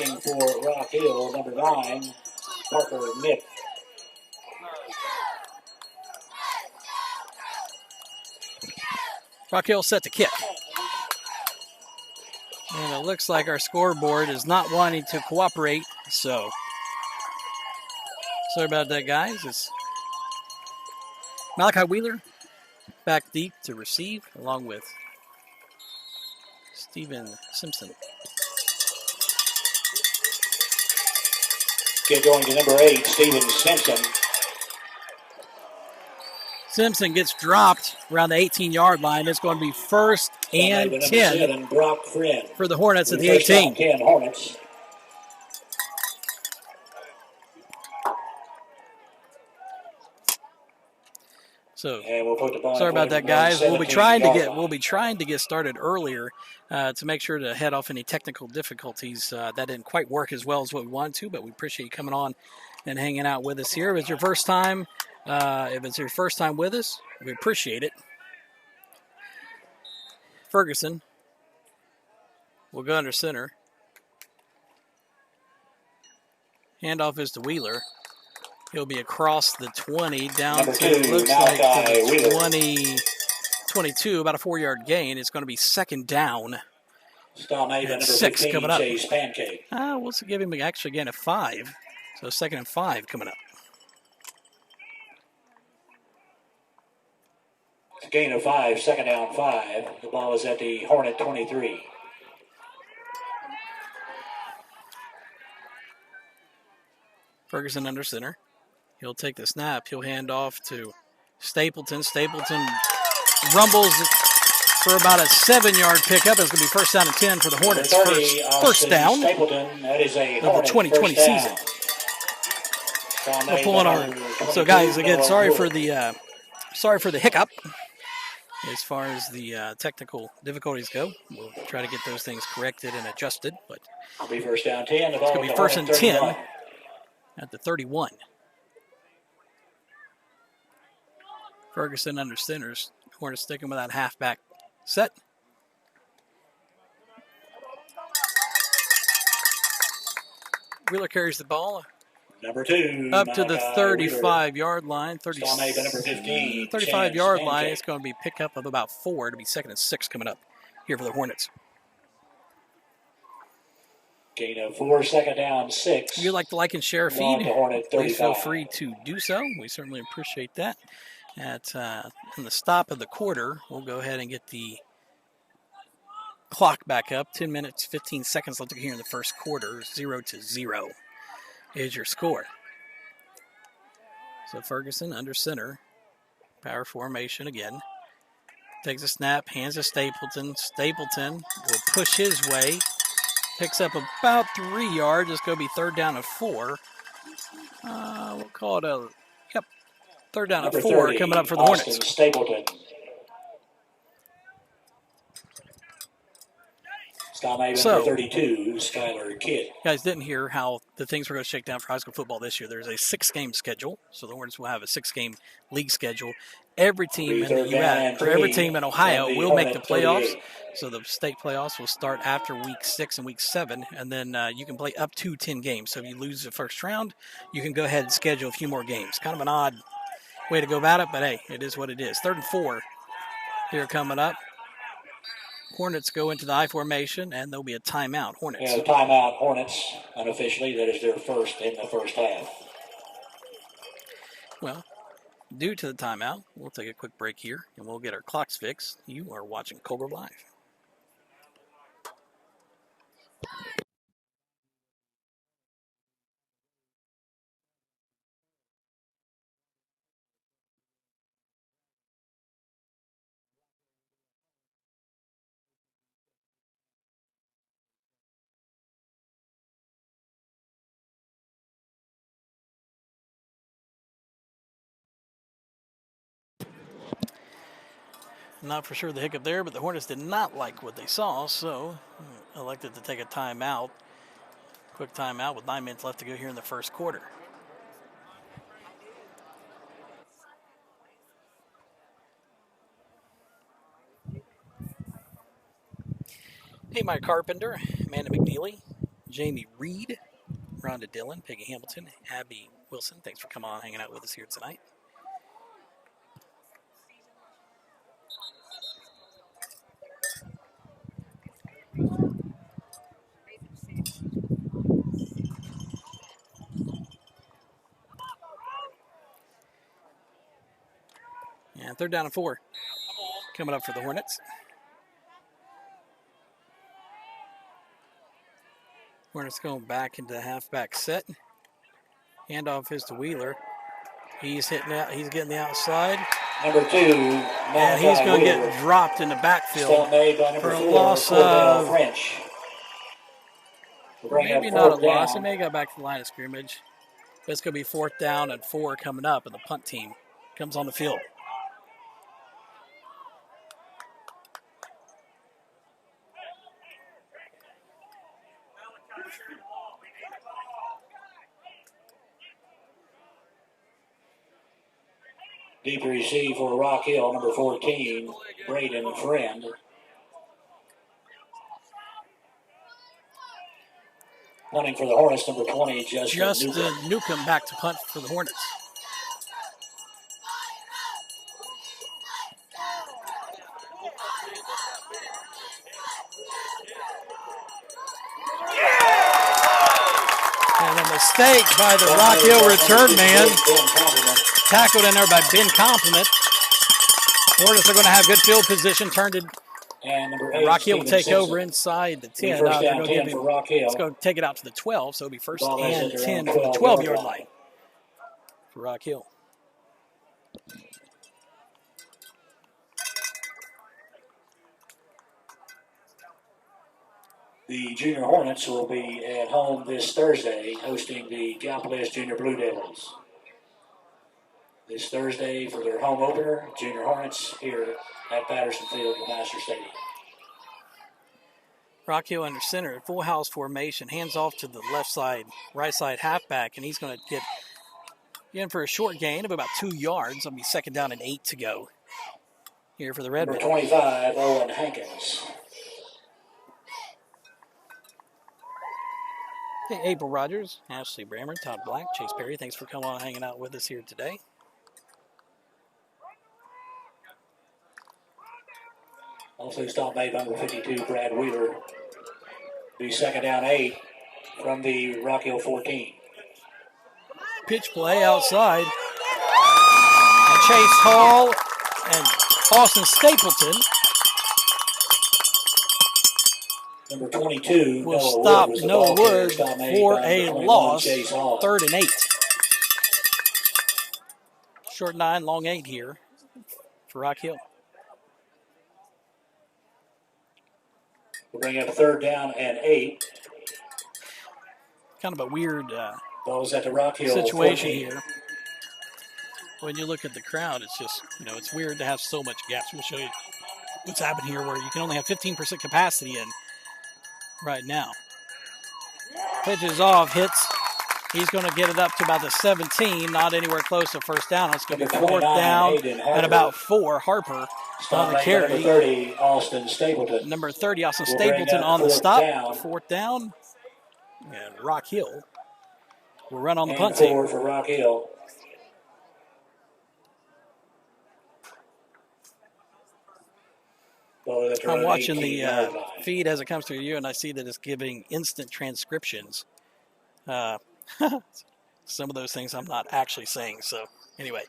Looking for Rock Hill, number 9, Parker Nick. Rock Hill set to kick. And it looks like our scoreboard is not wanting to cooperate, so sorry about that, guys. It's Malachi Wheeler back deep to receive, along with Steven Simpson. Get going to number 8, Steven Simpson. Simpson gets dropped around the 18-yard line. It's going to be first and 10 for the Hornets at the 18. 10 Hornets. So sorry about that, guys. We'll be trying to get started earlier to make sure to head off any technical difficulties. That didn't quite work as well as what we wanted to, but we appreciate you coming on and hanging out with us here. If it's your first time, with us, we appreciate it. Ferguson will go under center. Handoff is to Wheeler. He'll be across the 20 down to, looks like to the 20, 22, about a 4-yard gain. It's going to be second down. And 6 coming up. We'll give him actually again a 5. So second and 5 coming up. It's a gain of 5, second down 5. The ball is at the Hornet 23. Ferguson under center. He'll take the snap. He'll hand off to Stapleton. Stapleton rumbles for about a 7-yard pickup. It's going to be first down and 10 for the Hornets. First down of the 2020 season. We're pulling our. So, guys, again, sorry for the hiccup. As far as the technical difficulties go, we'll try to get those things corrected and adjusted. But it'll be first down 10. It's going to be first and 10 at the 31. Ferguson under centers. Hornets sticking with that halfback set. Wheeler carries the ball. Number 2. Up to the 35-yard line. 35-yard line. It's going to be pickup of about 4 to be second and 6 coming up here for the Hornets. Gain of 4, second down 6. If you'd like to like and share a feed, please feel free to do so. We certainly appreciate that. In the stop of the quarter, we'll go ahead and get the clock back up. 10 minutes, 15 seconds left here in the first quarter. 0-0 is your score. So Ferguson under center. Power formation again. Takes a snap, hands to Stapleton. Stapleton will push his way. Picks up about 3 yards. It's going to be third down and 4. We'll call it a third down and 4 30, coming up for the Hornets. Stapleton. So, 32, Skylar Kidd. You guys didn't hear how the things were going to shake down for high school football this year. There's a 6-game schedule, so the Hornets will have a 6-game league schedule. Every team in the U.S., or every team in Ohio will make the playoffs. So the state playoffs will start after week 6 and week 7, and then you can play up to 10 games. So if you lose the first round, you can go ahead and schedule a few more games. Kind of an odd way to go about it, but hey, it is what it is. 3rd and 4 here coming up. Hornets go into the I formation, and there'll be a timeout. Hornets. Yeah, timeout, Hornets, unofficially. That is their first in the first half. Well, due to the timeout, we'll take a quick break here, and we'll get our clocks fixed. You are watching Cobra Live. Not for sure the hiccup there, but the Hornets did not like what they saw, so elected to take a timeout. Quick timeout with 9 minutes left to go here in the first quarter. Hey, Mike Carpenter, Amanda McNeely, Jamie Reed, Rhonda Dillon, Peggy Hamilton, Abby Wilson. Thanks for coming on, hanging out with us here tonight. And 3rd down and 4 coming up for the Hornets. Hornets going back into the halfback set. Handoff is to Wheeler. He's hitting out. He's getting the outside. Number 2, and he's going to get dropped in the backfield for a loss of French. Maybe not a loss. He may go back to the line of scrimmage. But it's going to be 4th down and 4 coming up, and the punt team comes on the field. Deep receive for Rock Hill, number 14, Braden Friend. Punting for the Hornets, number 20, Justin Newcomb back to punt for the Hornets. And a mistake by the Rock Hill return man. Tackled in there by Ben Compliment. Hornets are going to have good field position. Turned it. And number 8, Rock Hill will take over inside the 10. First down 10 for Rock Hill. It's going to take it out to the 12, so it'll be 1st and 10 for the 12-yard line for Rock Hill. The Junior Hornets will be at home this Thursday, hosting the Gallipolis Junior Blue Devils. This Thursday for their home opener, Junior Hornets here at Patterson Field at Master Stadium. Rock Hill under center, full house formation, hands off to the left side, right side halfback, and he's going to get in for a short gain of about 2 yards. It'll be 2nd down and 8 to go here for the Red Number 25, Owen Hankins. Okay, April Rogers, Ashley Brammer, Todd Black, Chase Perry, thanks for coming on and hanging out with us here today. Also stop made by number 52, Brad Wheeler. The 2nd down 8 from the Rock Hill 14. Pitch play outside. And Chase Hall and Austin Stapleton Number 22 will stop Noah Wood for a loss. 3rd and 8. Short 9, long 8 here for Rock Hill. We'll bring up 3rd down and 8. Kind of a weird Ball's at the Rock Hill situation 14. here. When you look at the crowd, it's just, it's weird to have so much gaps. We'll show you what's happened here where you can only have 15% capacity in right now. Pitches off, hits. He's going to get it up to about the 17, not anywhere close to 1st down. It's going to be 4th down and about 4. Harper on the carry. Number 30, Austin Stapleton. Number 30, Austin Stapleton on the stop. 4th down. And Rock Hill will run on the punt team. 4 for Rock Hill. I'm watching the feed as it comes through you, and I see that it's giving instant transcriptions. Some of those things I'm not actually saying. So, anyway.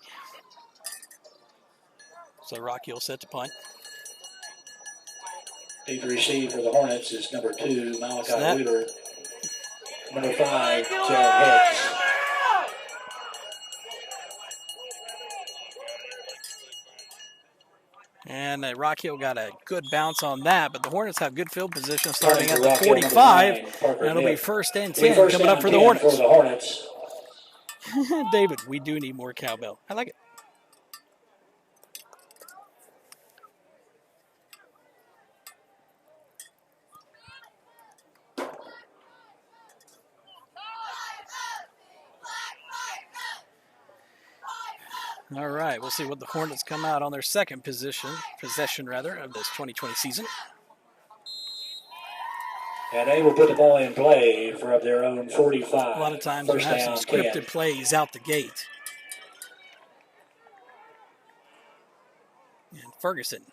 So, Rock Hill set to punt. Deep receive for the Hornets is number 2, Malachi Wheeler. Number 5, Jared Hicks. And Rock Hill got a good bounce on that, but the Hornets have good field position starting at the 45, and it'll be 1st and 10 coming up for the Hornets. David, we do need more cowbell. I like it. All right, we'll see what the Hornets come out on their second possession of this 2020 season. And they will put the ball in play from their own 45. A lot of times you have some scripted plays out the gate. And Ferguson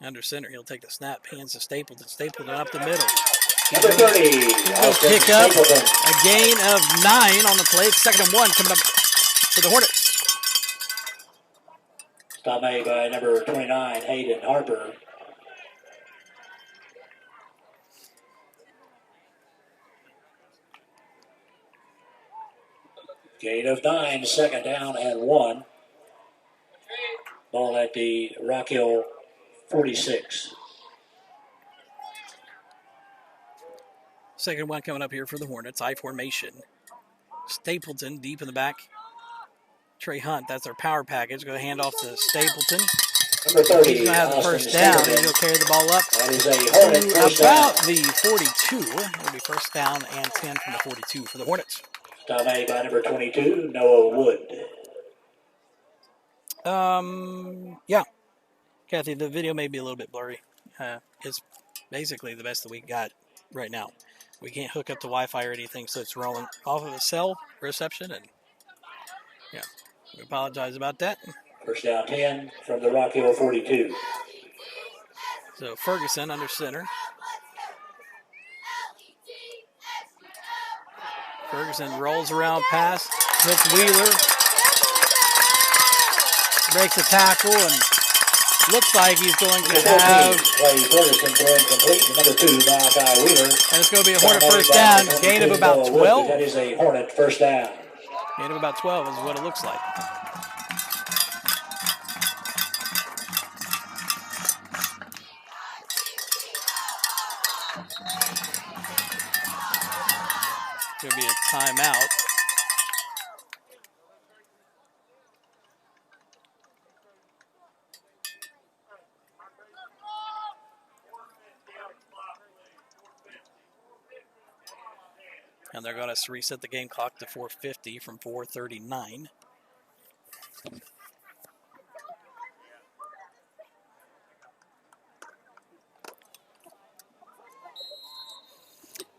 under center. He'll take the snap, hands to Stapleton. Stapleton up the middle. Number 30. He'll pick up a gain of 9 on the play. It's 2nd and 1 coming up for the Hornets. Stop made by number 29, Hayden Harper. Gain of 9, 2nd down and 1. Ball at the Rock Hill 46. 2nd and 1 coming up here for the Hornets. I formation. Stapleton deep in the back. Trey Hunt, that's their power package. Going to hand off to Stapleton. Number 30. He's going to have the first down. And he'll carry the ball up that is a Hornet first about down. the 42. It'll be 1st down and 10 from the 42 for the Hornets. Stop made by number 22, Noah Wood. Yeah. Kathy, the video may be a little bit blurry. It's basically the best that we got right now. We can't hook up to Wi-Fi or anything, so it's rolling off of a cell reception, and yeah, we apologize about that. First down 10 from the Rock Hill 42. So Ferguson under center. Ferguson rolls around pass, hits Wheeler, breaks a tackle, and looks like he's going to have. Ferguson throwing complete to number 2, Malachi Wheeler. And it's going to be a Hornet first down, gain of about 12. That is a Hornet first down. Gain of about 12 is what it looks like. Going to be a timeout. And they're going to reset the game clock to 4:50 from 4:39.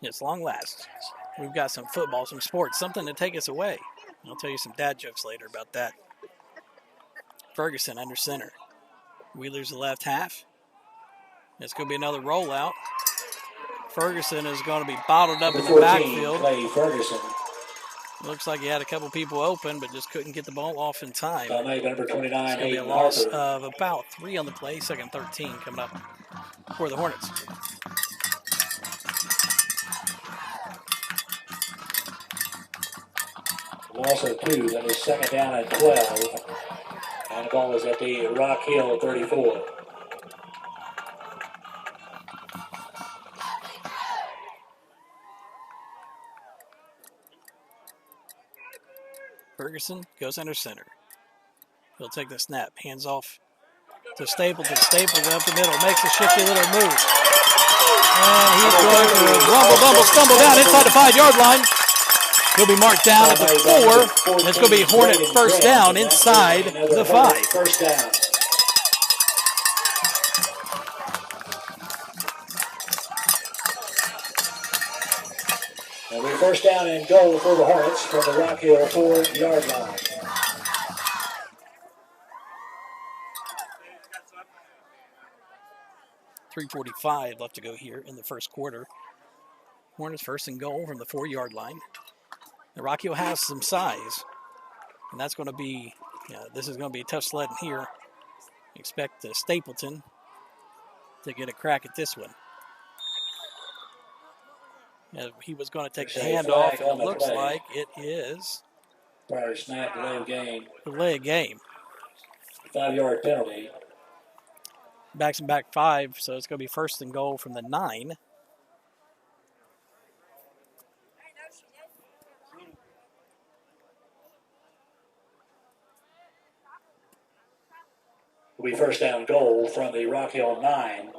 Yes, long last. We've got some football, some sports, something to take us away. I'll tell you some dad jokes later about that. Ferguson under center. Wheeler's the left half. It's going to be another rollout. Ferguson is going to be bottled up in the backfield. Clay Ferguson. Looks like he had a couple people open, but just couldn't get the ball off in time. Number 29, it's going to be a loss of about 3 on the play. 2nd 13 coming up for the Hornets. Loss of 2. That is 2nd down and 12. And the ball is at the Rock Hill 34. Ferguson goes under center. He'll take the snap. Hands off to Stapleton. Stapleton up the middle. Makes a shifty little move. And he's going to rumble, stumble down inside the 5-yard line. He'll be marked down at the 4. And it's going to be Hornet first down inside the 5. First down. And we're first down and goal for the Hornets from the Rock Hill 4-yard line. .345 left to go here in the first quarter. Hornets first and goal from the 4-yard line. The Rock Hill has some size, and that's going to be, this is going to be a tough sledding here. Expect Stapleton to get a crack at this one. He was going to take the handoff, and it looks like it is prior snap, delay of game. Delay of game. 5-yard penalty. Backs him back 5, so it's going to be first and goal from the 9. Will be first down goal from the Rock Hill 9.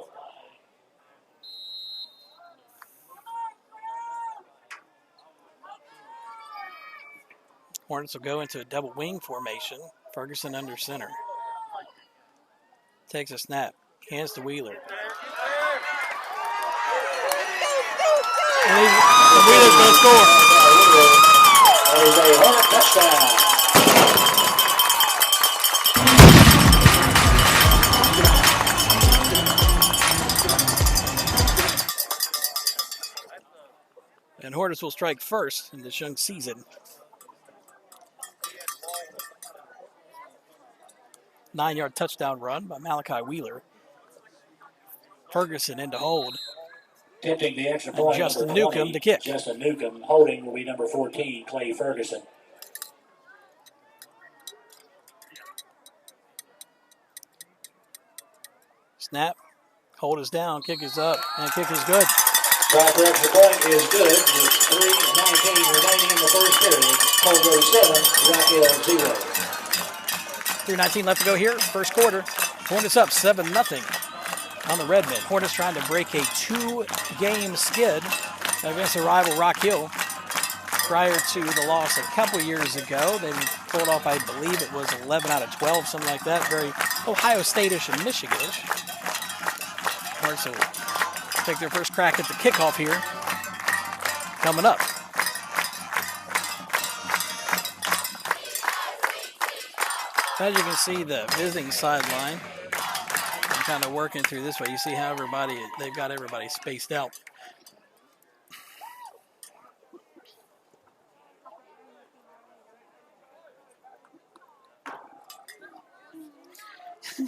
Hornets will go into a double wing formation. Ferguson under center. Takes a snap. Hands to Wheeler. And Wheeler's going to score. That is a Hornet touchdown. And Hornets will strike first in this young season. 9-yard touchdown run by Malachi Wheeler. Ferguson in to hold. Attempting the extra point, Justin number 20, Newcomb to kick. Justin Newcomb. Holding will be number 14, Clay Ferguson. Snap. Hold is down. Kick is up. And kick is good. Try for extra point is good. With 3:19 remaining in the first period. Coldwell 7, Rock Hill 0. 3:19 left to go here. First quarter. Hornets up 7-0 on the Redmen. Hornets trying to break a 2-game skid against the rival Rock Hill. Prior to the loss a couple years ago, they pulled off, I believe it was 11 out of 12, something like that. Very Ohio State-ish and Michigan-ish. Hornets will take their first crack at the kickoff here. Coming up. As you can see, the visiting sideline, I'm kind of working through this way. You see how they've got everybody spaced out.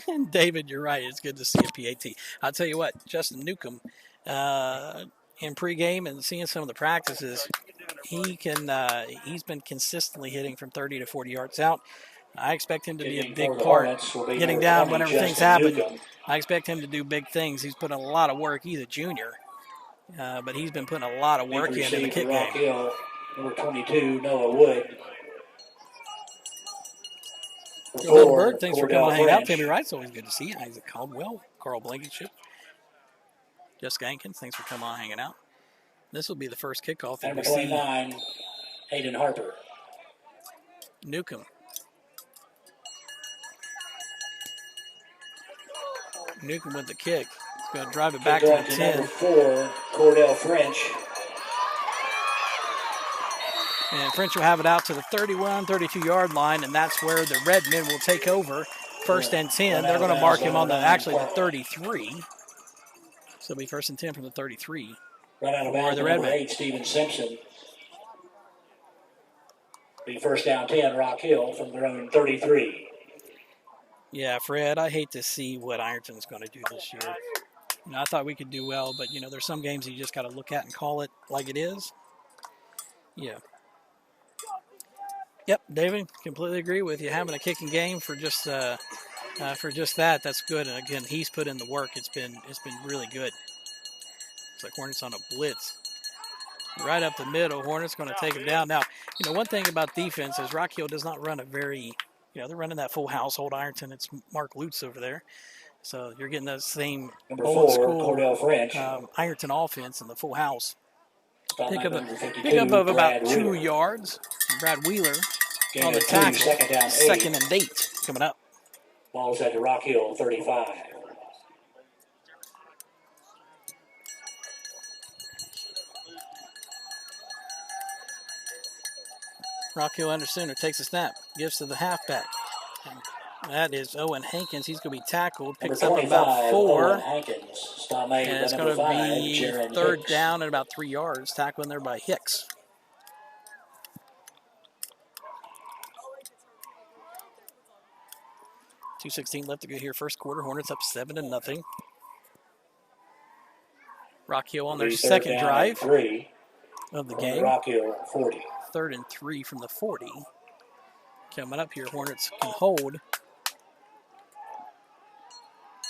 And David, you're right. It's good to see a PAT. I'll tell you what, Justin Newcomb, in pregame and seeing some of the practices, he's been consistently hitting from 30 to 40 yards out. I expect him to be a big part getting down whenever things happen. I expect him to do big things. He's put in a lot of work. He's a junior, but he's been putting a lot of work in the kick game. Hill, number 22, Noah Wood. Little Bird, thanks for coming to hang out. Timmy Wright's always good to see you. Isaac Caldwell, Carl Blankenship, Jessica Ankins, thanks for coming on hanging out. This will be the first kickoff that we see. Number 29, Hayden Harper. Newcomb. Newcomb with the kick. He's going to drive it back to the 10. Number 4, Cordell French. And French will have it out to the 31, 32-yard line, and that's where the Redmen will take over. First and 10. They're going to mark him on the 33. So it'll be first and 10 from the 33. Right out of bounds, number 8, Steven Simpson. Be first down 10, Rock Hill from their own 33. Yeah, Fred, I hate to see what Ironton's going to do this year. I thought we could do well, but, there's some games you just got to look at and call it like it is. Yeah. Yep, David, completely agree with you. Having a kicking game for just that, that's good. And again, he's put in the work. It's been really good. It's like Hornets on a blitz. Right up the middle, Hornets going to take him down. Now, one thing about defense is Rock Hill does not run a very, they're running that full household Ironton. It's Mark Lutz over there. So you're getting that same old school Ironton offense in the full house. Pick up of about 2 yards. Brad Wheeler on the tackle. Second and 8 coming up. Ball's at the Rock Hill 35. Rock Hill under center takes a snap. Gives to the halfback. That is Owen Hankins. He's going to be tackled. Picks up about 4. And it's going to be third down at about 3 yards. Tackling there by Hicks. .216 left to go here. First quarter. Hornets up 7-0. Rock Hill on their second drive of the game. Rock Hill 40. 3rd and 3 from the 40. Coming up here, Hornets can hold.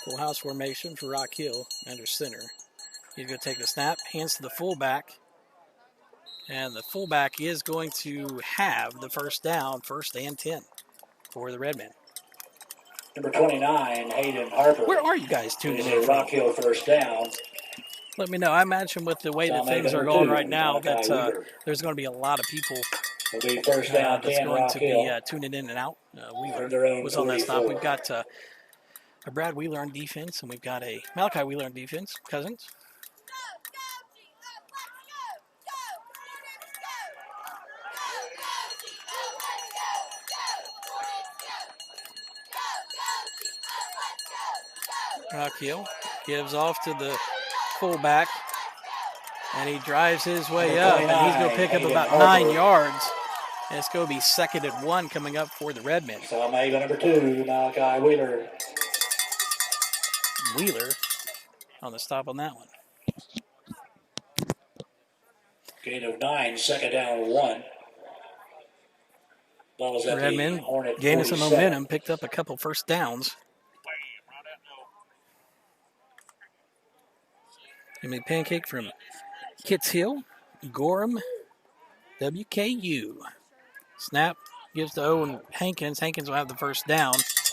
Full house formation for Rock Hill under center. He's going to take the snap, hands to the fullback. And the fullback is going to have the first down, 1st and 10 for the Redmen. Number 29, Hayden Harper. Where are you guys tuning in? Rock Hill first down. Let me know. I imagine with the way that things are going right now that there's going to be a lot of people first down, that's going to be tuning in and out. Wheeler was on that stop. We've got a Brad Wheeler on defense, and we've got a Malachi Wheeler on defense. Cousins. Rock Hill gives off to the fullback, and he drives his way up, and he's going to pick up about 9 yards. And it's going to be 2nd and 1 coming up for the Redmen. So maybe number 2, Malachi Wheeler. Wheeler on the stop on that one. Gain of 9, 2nd down 1. Ball is at Redmen the Hornet gaining 47. some momentum, picked up a couple first downs. Give me a pancake from Kitts Hill, Gorham, WKU. Snap gives to Owen Hankins. Hankins will have the first down.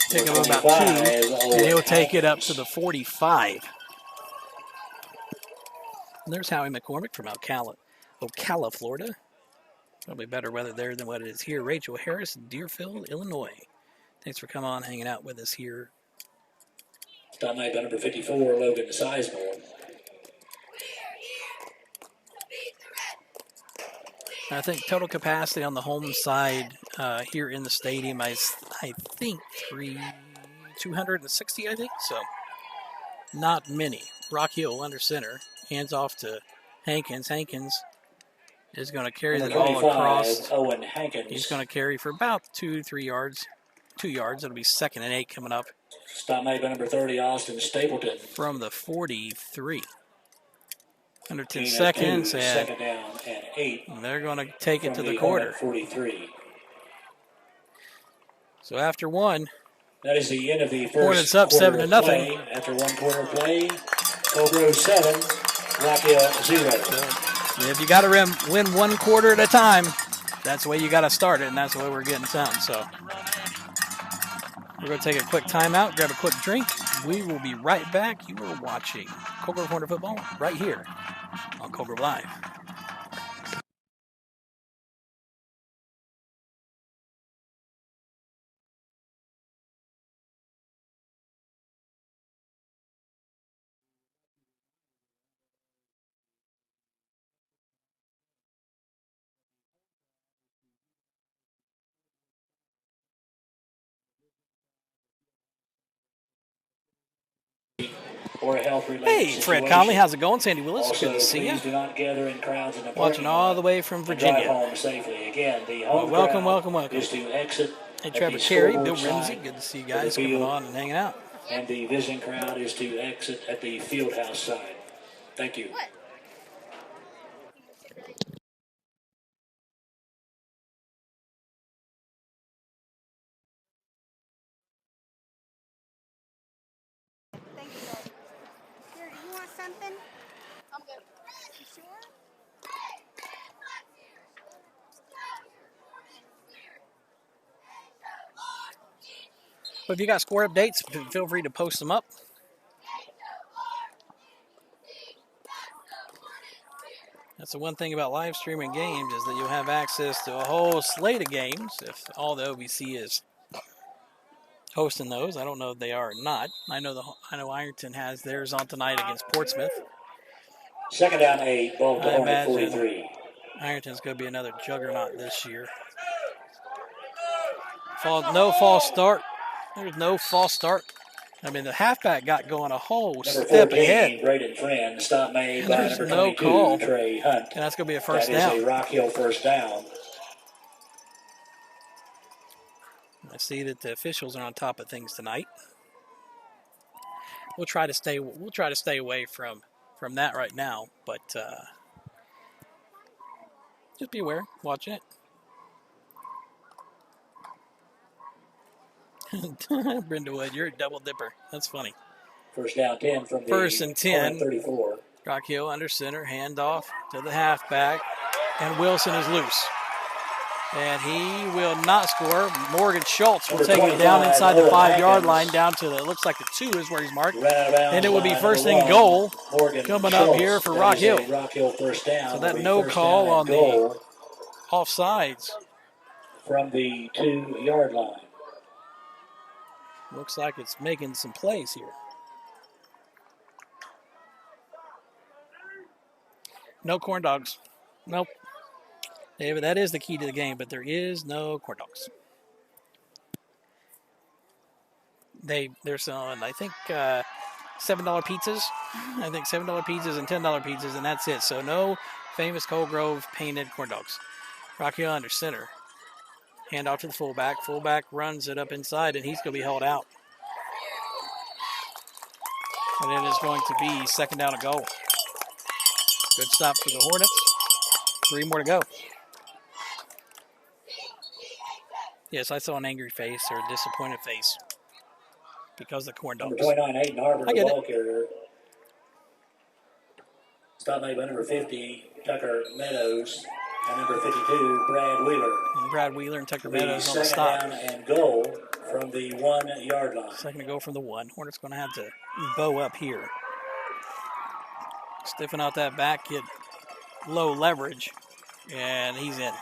Pick up about 2, and he'll take it up to the 45. And there's Howie McCormick from Ocala, Florida. Probably better weather there than what it is here. Rachel Harris, Deerfield, Illinois. Thanks for coming on, hanging out with us here. Stop made by number 54, Logan Sizemore. I think total capacity on the home side here in the stadium is, I think, 260, I think. So, not many. Rock Hill under center. Hands off to Hankins. Hankins is going to carry the ball across. Owen Hankins. He's going to carry for about 3 yards. 2 yards. It'll be 2nd and 8 coming up. Stop made by number 30, Austin Stapleton. From the 43. Under 10 seconds, and 2nd down and 8. And they're going to take it to the quarter. 43. So after 1, that is the end of the first Hornets up 7-0. After 1 quarter of play, Cobra 7, Rock Hill 0. So if you got to win 1 quarter at a time, that's the way you got to start it, and that's the way we're getting some. So we're going to take a quick timeout, grab a quick drink. We will be right back. You are watching Cold Grove Hornet Football right here on Cold Grove Live. Or a health Hey, Fred Conley, how's it going? Sandy Willis, also, good to see you. Do not gather in crowds in the Watching all the way from Virginia. Home safely. Again, the home welcome. Is to exit. Hey, Trevor Carey, Bill Renzi, good to see you guys coming on and hanging out. And the visiting crowd is to exit at the Fieldhouse side. Thank you. Thank you, Daddy. Here, do you want something? I'm good. You sure? But if you got score updates, feel free to post them up. That's the one thing about live streaming games is that you'll have access to a whole slate of games if all the OVC is hosting those. I don't know if they are or not. I know Ironton has theirs on tonight against Portsmouth. 2nd down 8, ball to Hornet 43. Ironton's going to be another juggernaut this year. No false start. There's no false start. I mean, the halfback got going a whole step ahead. Braden Friend, stop made by there's number no 22, call. Trey Hunt. And that's going to be a first down. That is a Rock Hill first down. I see that the officials are on top of things tonight. We'll try to stay away from that right now, but just be aware, watching it. Brenda Wood, you're a double dipper. That's funny. First down 10 from the First and 10. 34. Rock Hill under center, handoff to the halfback, and Wilson is loose. And he will not score. Morgan Schultz will take it down inside the 5-yard line, down to it looks like the 2 is where he's marked. And it will be first and goal coming up here for Rock Hill. First down. So that no call on the offsides. From the 2-yard line. Looks like it's making some plays here. No corn dogs. Nope. David, that is the key to the game, but there is no corn dogs. They're selling, I think, $7 pizzas. I think $7 pizzas and $10 pizzas, and that's it. So no famous Cold Grove painted corn dogs. Rocky Hill under center. Hand off to the fullback. Fullback runs it up inside, and he's going to be held out. And it is going to be second down and goal. Good stop for the Hornets. 3 more to go. Yes, I saw an angry face or a disappointed face because of the corn dogs. Number 29, Hayden Harper, I the get ball it. carrier. Stop made by number 50, Tucker Meadows, and number 52, Brad Wheeler. And Brad Wheeler and Tucker Meadows on the Second stop. down and goal from the 1 yard line. Second to go from the 1. Hornets going to have to bow up here. Stiffen out that back, get low leverage, and he's in.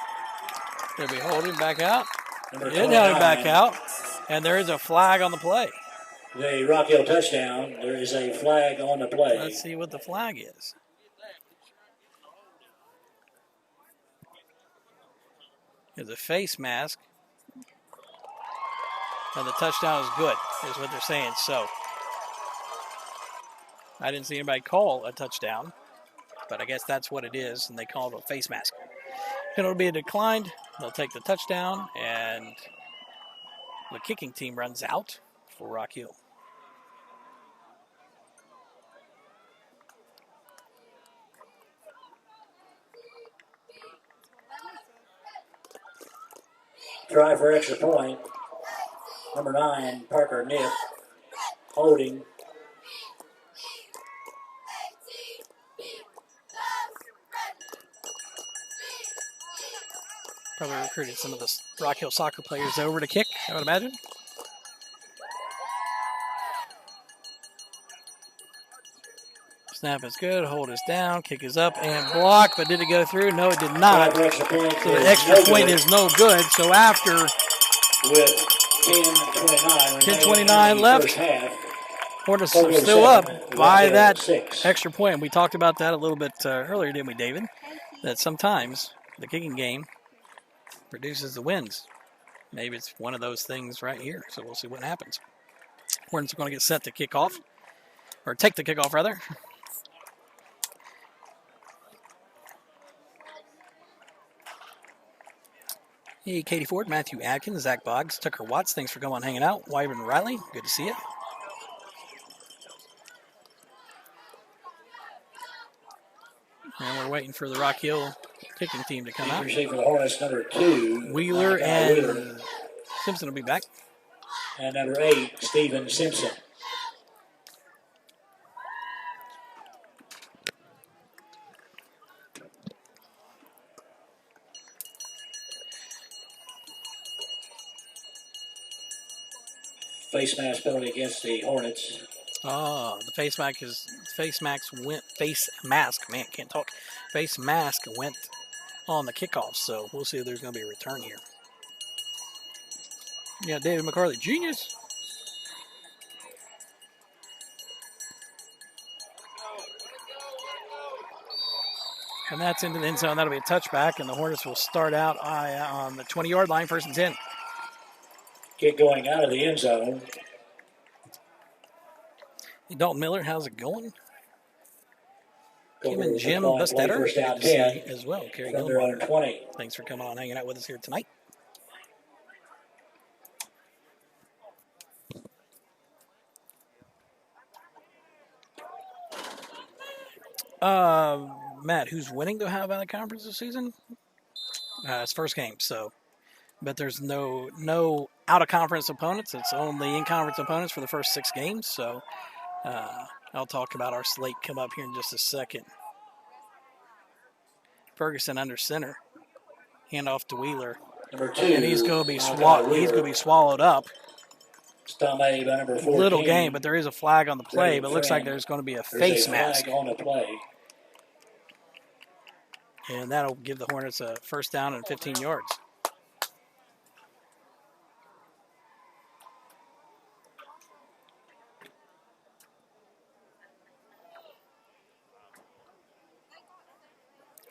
They'll be holding back out. It held back out, and there is a flag on the play. The Rock Hill touchdown. There is a flag on the play. Let's see what the flag is. There's a face mask. And the touchdown is good, is what they're saying. So, I didn't see anybody call a touchdown, but I guess that's what it is, and they call it a face mask. It'll be declined. They'll take the touchdown, and the kicking team runs out for Rock Hill. Try for extra point. Number 9, Parker Nipp, holding. Probably recruited some of the Rock Hill soccer players over to kick, I would imagine. Snap is good, hold is down, kick is up and block, but did it go through? No, it did not. So the extra point is no good. So after with 10:29 left, Hornets are still up by that extra point. We talked about that a little bit earlier, didn't we, David? That sometimes the kicking game produces the wins. Maybe it's one of those things right here. So we'll see what happens. Hornets are going to get set to kick off, or take the kickoff rather. Hey, Katie Ford, Matthew Adkins, Zach Boggs, Tucker Watts, thanks for coming on hanging out. Wyvern Riley, good to see you. And we're waiting for the Rock Hill kicking team to come out. For the Hornets, number 2. Wheeler and Simpson will be back. And number 8, Stephen Simpson. Face mask penalty against the Hornets. Oh, the face mask. Man, can't talk. Face mask went on the kickoff, so we'll see if there's going to be a return here. Yeah, David McCarley, genius. And that's into the end zone. That'll be a touchback, and the Hornets will start out on the 20-yard line, 1st and 10. Kick going out of the end zone. Hey, Dalton Miller, how's it going? Kim and Jim Bustetter as well. Kerry Gilmore, 20. Thanks for coming on, hanging out with us here tonight. Matt, who's winning to have out of conference this season? It's first game, so. But there's no out-of-conference opponents. It's only in-conference opponents for the first 6 games. So I'll talk about our slate come up here in just a second. Ferguson under center. Hand off to Wheeler. Number 2. And he's going to be swallowed up. Stop made by number 14. Little game, but there is a flag on the play. But it looks like there's going to be a face mask. Flag on the play. And that'll give the Hornets a first down and 15 yards.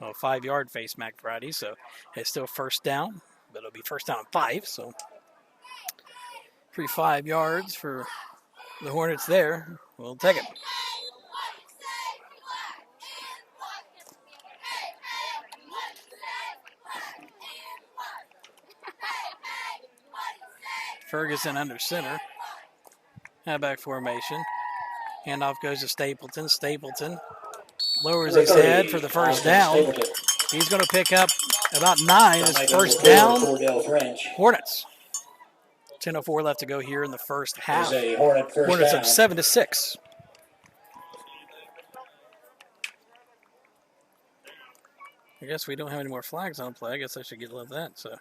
A 5-yard face mask Friday, so it's still first down, but it'll be first down and 5. So 5 yards for the Hornets there. will take it. Ferguson under center. Halfback formation. Handoff goes to Stapleton. Stapleton lowers his head for the first down. He's going to pick up about 9. His first down. Hornets. 10:04 left to go here in the first half. Hornets up 7-6. I guess we don't have any more flags on play. I guess I should get love that. So,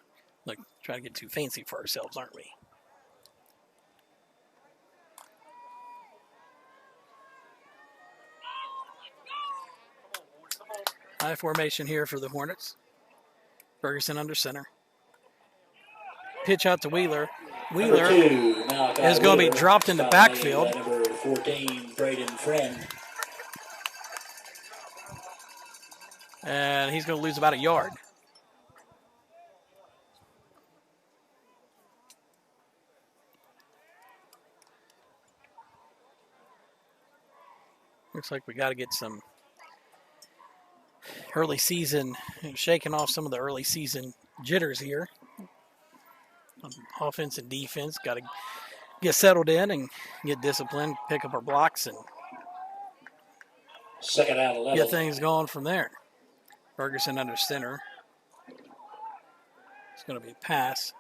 like, trying to get too fancy for ourselves, aren't we? High formation here for the Hornets. Ferguson under center. Pitch out to Wheeler. Wheeler is going to be dropped in the backfield. Number 14, Braden Friend. And he's going to lose about a yard. Looks like we got to get some early season, shaking off some of the early season jitters here. Offense and defense got to get settled in and get disciplined, pick up our blocks, and second out 11. Get things going from there. Ferguson under center. It's going to be a pass.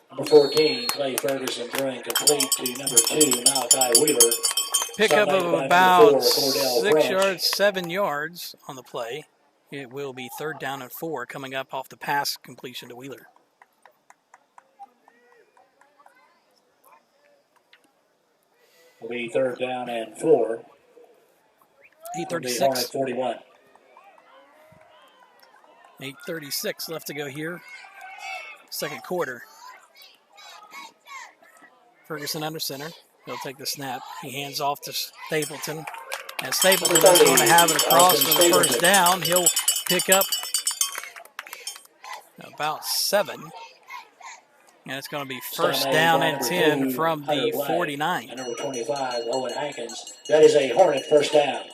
Number 14, Clay Ferguson throwing complete to number 2, Malachi Wheeler. Pickup of about 6 yards, 7 yards on the play. It will be 3rd down and 4 coming up off the pass completion to Wheeler. Will be 3rd down and 4. 8:36. 41. 8:36 left to go here. Second quarter. Ferguson under center. He'll take the snap. He hands off to Stapleton. And Stapleton is going to have it across for the first down. He'll pick up about 7. And it's going to be first down and 10 from the 49. And number 25, Owen Hankins. That is a Hornet first down.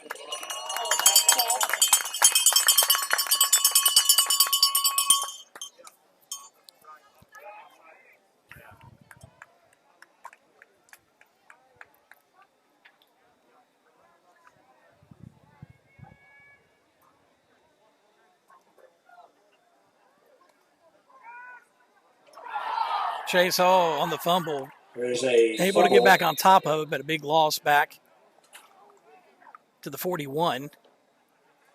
Chase Hall on the fumble. Able to get back on top of it, but a big loss back to the 41.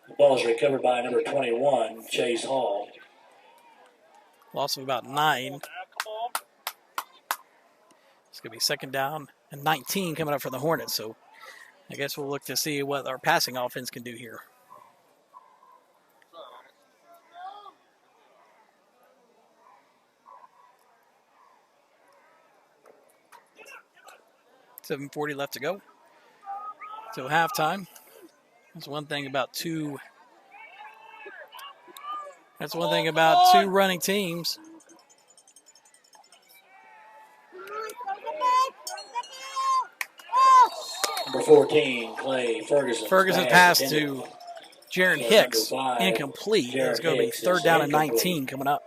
The ball is recovered by number 21, Chase Hall. Loss of about 9. It's going to be 2nd down and 19 coming up for the Hornets. So I guess we'll look to see what our passing offense can do here. $7:40 left to go. So halftime. That's one thing about two running teams. Number 14, Clay Ferguson. Ferguson pass to Jaron Hicks, incomplete. It's going to be 3rd down and 19 coming up.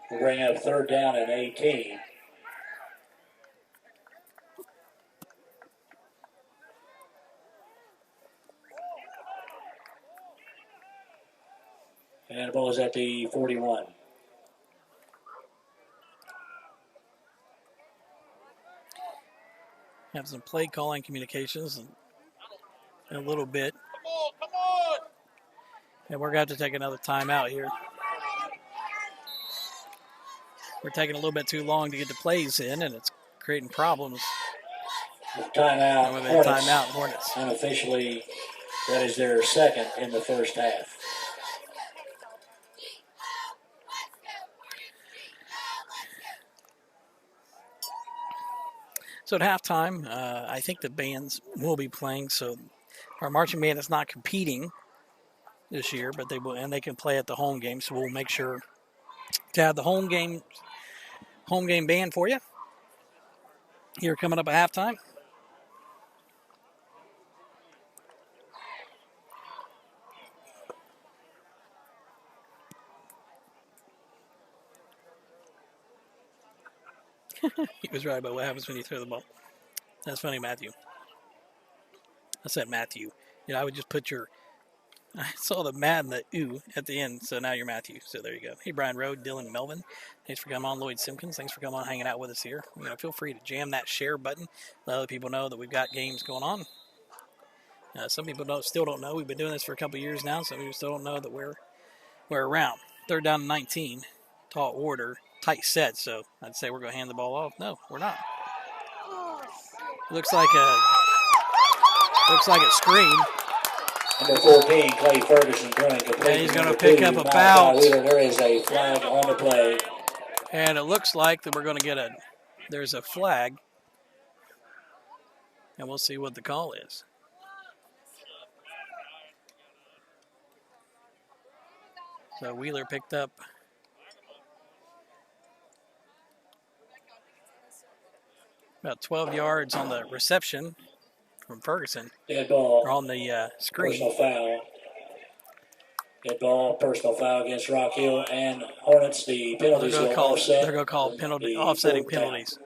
We'll bring up 3rd down and 18. And the ball is at the 41. Have some play calling communications in a little bit. Come on. And we're going to have to take another timeout here. We're taking a little bit too long to get the plays in, and it's creating problems. Timeout. Hornets. Unofficially, that is their 2nd in the first half. So at halftime, I think the bands will be playing. So our marching band is not competing this year, but they will, and they can play at the home game. So we'll make sure to have the home game band for you. here coming up at halftime. He was right about what happens when you throw the ball. That's funny, Matthew. I said Matthew. You know, I would just put your... I saw the Matt and the ooh at the end, so now you're Matthew. So there you go. Hey, Brian Rowe, Dylan Melvin. Thanks for coming on. Lloyd Simpkins, thanks for coming on, hanging out with us here. You know, feel free to jam that share button. Let other people know that we've got games going on. Some people still don't know. We've been doing this for a couple years now. Some people still don't know that we're around. 3rd down and 19. Tall order. Tight set. So I'd say we're going to hand the ball off. No, we're not. Looks like a screen. Number 14, Clay Ferguson, throwing complete. And he's going to pick up a foul. There is a flag on the play. And it looks like that we're going to get there's a flag. And we'll see what the call is. So Wheeler picked up about 12 yards on the reception from Ferguson. Dead ball. On the screen. Personal foul. Dead ball, personal foul against Rock Hill and Hornets. The penalties will offset. They're going to call offsetting penalties.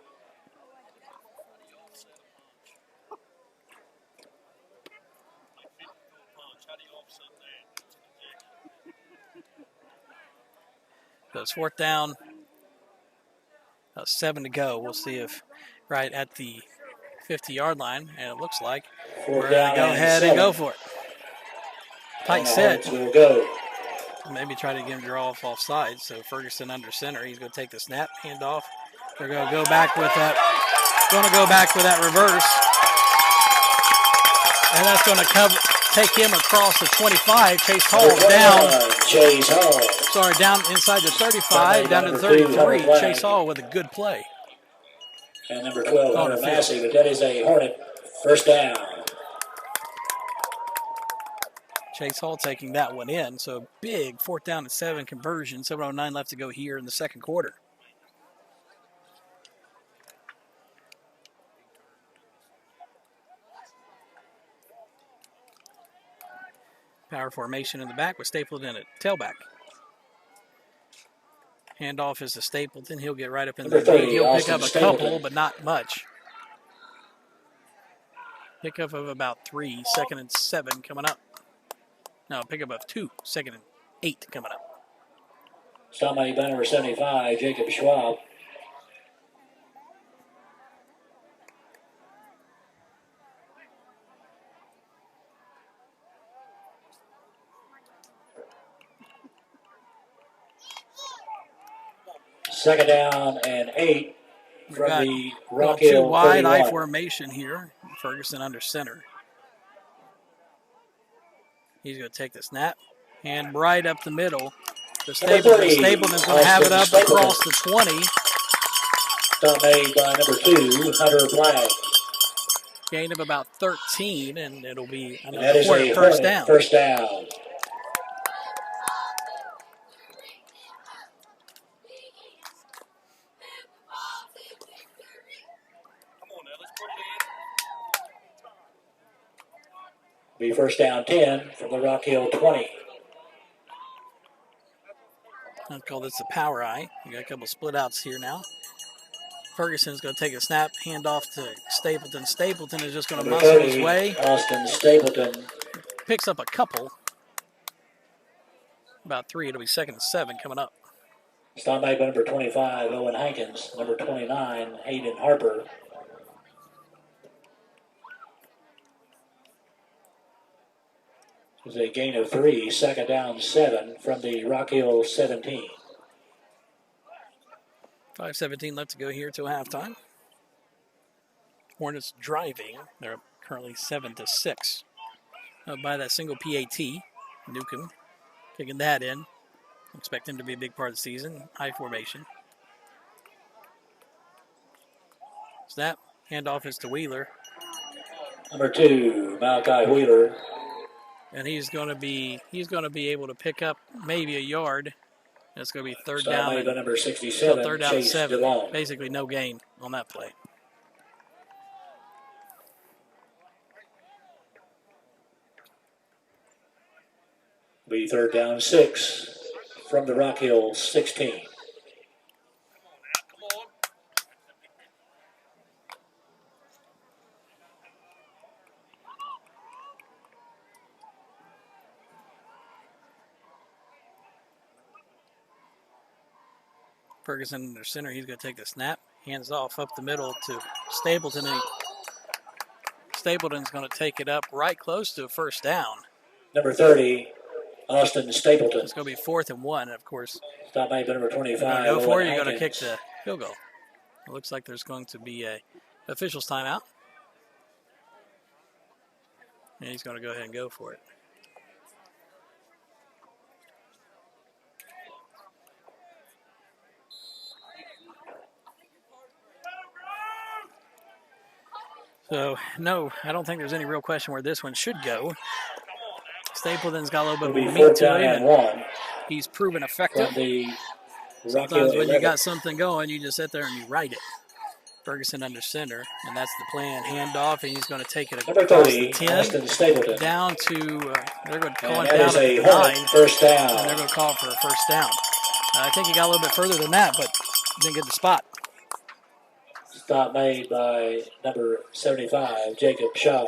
So it's 4th down. About 7 to go. We'll see if right at the 50-yard line, and it looks like we're going to go ahead and go for it. Tight set. Will go. Maybe try to get him draw off side. So Ferguson under center. He's going to take the snap, hand off. They're going to go back with that. Going to go back with that reverse, and that's going to take him across the 25. Chase Hall down. Chase Hall. Sorry, down inside the 35, down to the 33. Chase Hall with a good play. And number 12, Hunter Massey, but that is a Hornet first down. Chase Hall taking that one in. So big 4th down and 7 conversion. 7:09 left to go here in the second quarter. Power formation in the back with Stapleton at tailback. Handoff is to Stapleton. He'll get right up in the lead. He'll pick up a couple, but not much. Pickup of about 3, 2nd and 7 coming up. No, pickup of 2, 2nd and 8 coming up. Stop by number 75, Jacob Schwab. Second down and 8 from the Rock Hill 2 wide 31. I formation here. Ferguson under center. He's going to take the snap. And right up the middle. The Stapleton's going to have it up across the 20. Stop made by number 2, Hunter Black. Gain of about 13, and it'll be That is a first down. First down. Be first down 10 from the Rock Hill 20. I'll call this the power eye. We got a couple split outs here now. Ferguson's going to take a snap, hand off to Stapleton. Stapleton is just going to muscle his way. Austin Stapleton. Picks up a couple. About 3. It'll be 2nd and 7 coming up. Stop by number 25, Owen Hankins. Number 29, Hayden Harper. It was a gain of 3, 2nd down 7 from the Rock Hill 17. 5:17 left to go here till halftime. Hornets driving. They're currently 7-6. Up by that single PAT. Newcomb kicking that in. Expect him to be a big part of the season. High formation. Snap. Handoff is to Wheeler. Number 2, Malachi Wheeler. And he's going to be able to pick up maybe a yard. It's going to be third down. Number 67, Third down Chase 7. DeLong. Basically no gain on that play. Be third down 6 from the Rock Hill 16. Ferguson under center. He's going to take the snap. Hands off up the middle to Stapleton. And Stapleton's going to take it up right close to a first down. Number 30, Austin Stapleton. It's going to be 4th and 1, of course. Stop by number 25. Go for it. You're going to kick the field goal. It looks like there's going to be a official's timeout. And he's going to go ahead and go for it. So, no, I don't think there's any real question where this one should go. Stapleton's got a little bit of meat to him, and he's proven effective. Sometimes when you got something going, you just sit there and you write it. Ferguson under center, and that's the plan. Hand off, and he's going to take it across the 10, down to, they're going to call it down to 9. First down. And they're going to call for a first down. I think he got a little bit further than that, but didn't get the spot. Stop made by number 75, Jacob Shaw.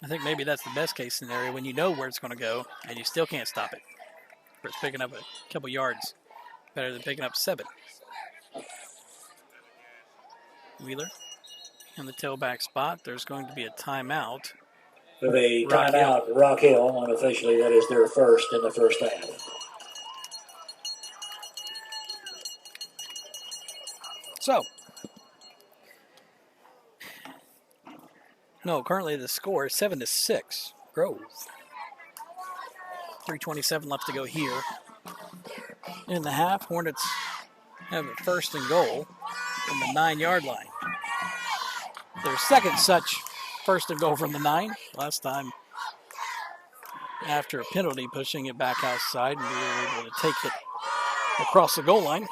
I think maybe that's the best case scenario when you know where it's going to go and you still can't stop it. Or it's picking up a couple yards. Better than picking up 7. Wheeler in the tailback spot. There's going to be a timeout. With a timeout, Rock Hill, unofficially, that is their first in the first half. So, no, currently the score is 7-6. Grove. 3:27 left to go here in the half. Hornets have a first and goal from the 9-yard line. Their second such first and goal from the 9. Last time after a penalty, pushing it back outside, and we were able to take it across the goal line.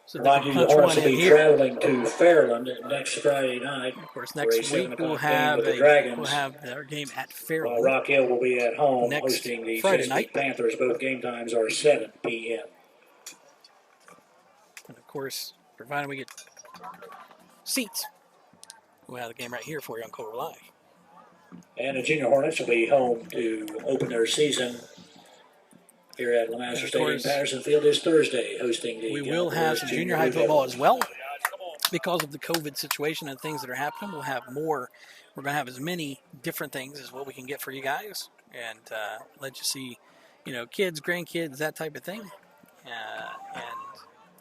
So the Hornets will be traveling to Fairland next Friday night. Of course, next week we'll have their game at Fairland. Rock Hill will be at home next hosting the Friday night. Panthers. Both game times are 7 p.m. And of course, provided we get seats, we'll have the game right here for you on Color Live. And the Junior Hornets will be home to open their season here at Lemaster Stadium. Patterson Field is Thursday, hosting the. We will have some junior high football as well. Because of the COVID situation and things that are happening, we'll have more. We're going to have as many different things as what we can get for you guys, and let you see, kids, grandkids, that type of thing. And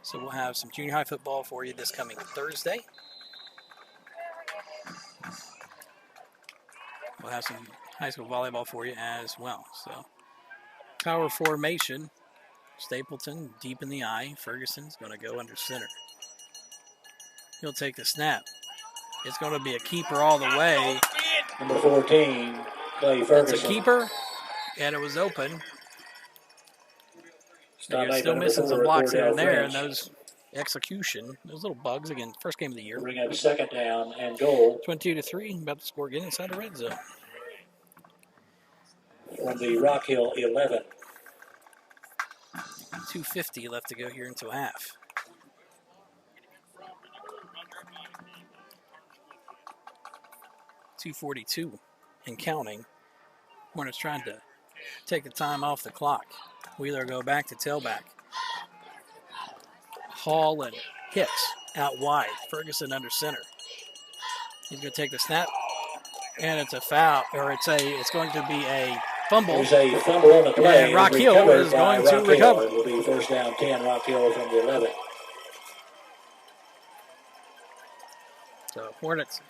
so we'll have some junior high football for you this coming Thursday. We'll have some high school volleyball for you as well. So. Power formation. Stapleton deep in the eye. Ferguson's going to go under center. He'll take the snap. It's going to be a keeper all the way. Number 14, Clay Ferguson. It's a keeper, and it was open. You're still missing some blocks here and there, and those execution, those little bugs, again, first game of the year. Bring up second down and goal. 22-3, about to score again inside the red zone. From the Rock Hill 11. 2:50 left to go here until half. .242 and counting. Hornets trying to take the time off the clock. Wheeler go back to tailback. Hall and Hicks out wide. Ferguson under center. He's going to take the snap, and it's a foul, or it's going to be a fumble. There's a fumble on the play. And Rock Hill is going to recover. It will be first down 10, Rock Hill from the 11. So Hornets,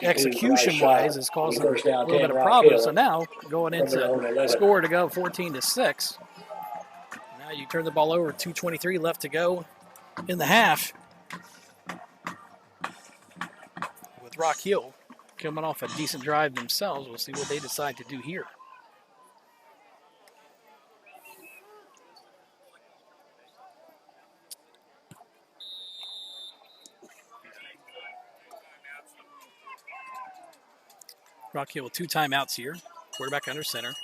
execution-wise, is causing a little bit of problems. So now going into score to go 14-6. Now you turn the ball over. 2:23 left to go in the half. With Rock Hill coming off a decent drive themselves. We'll see what they decide to do here. Rock Hill with 2 timeouts here. Quarterback under center.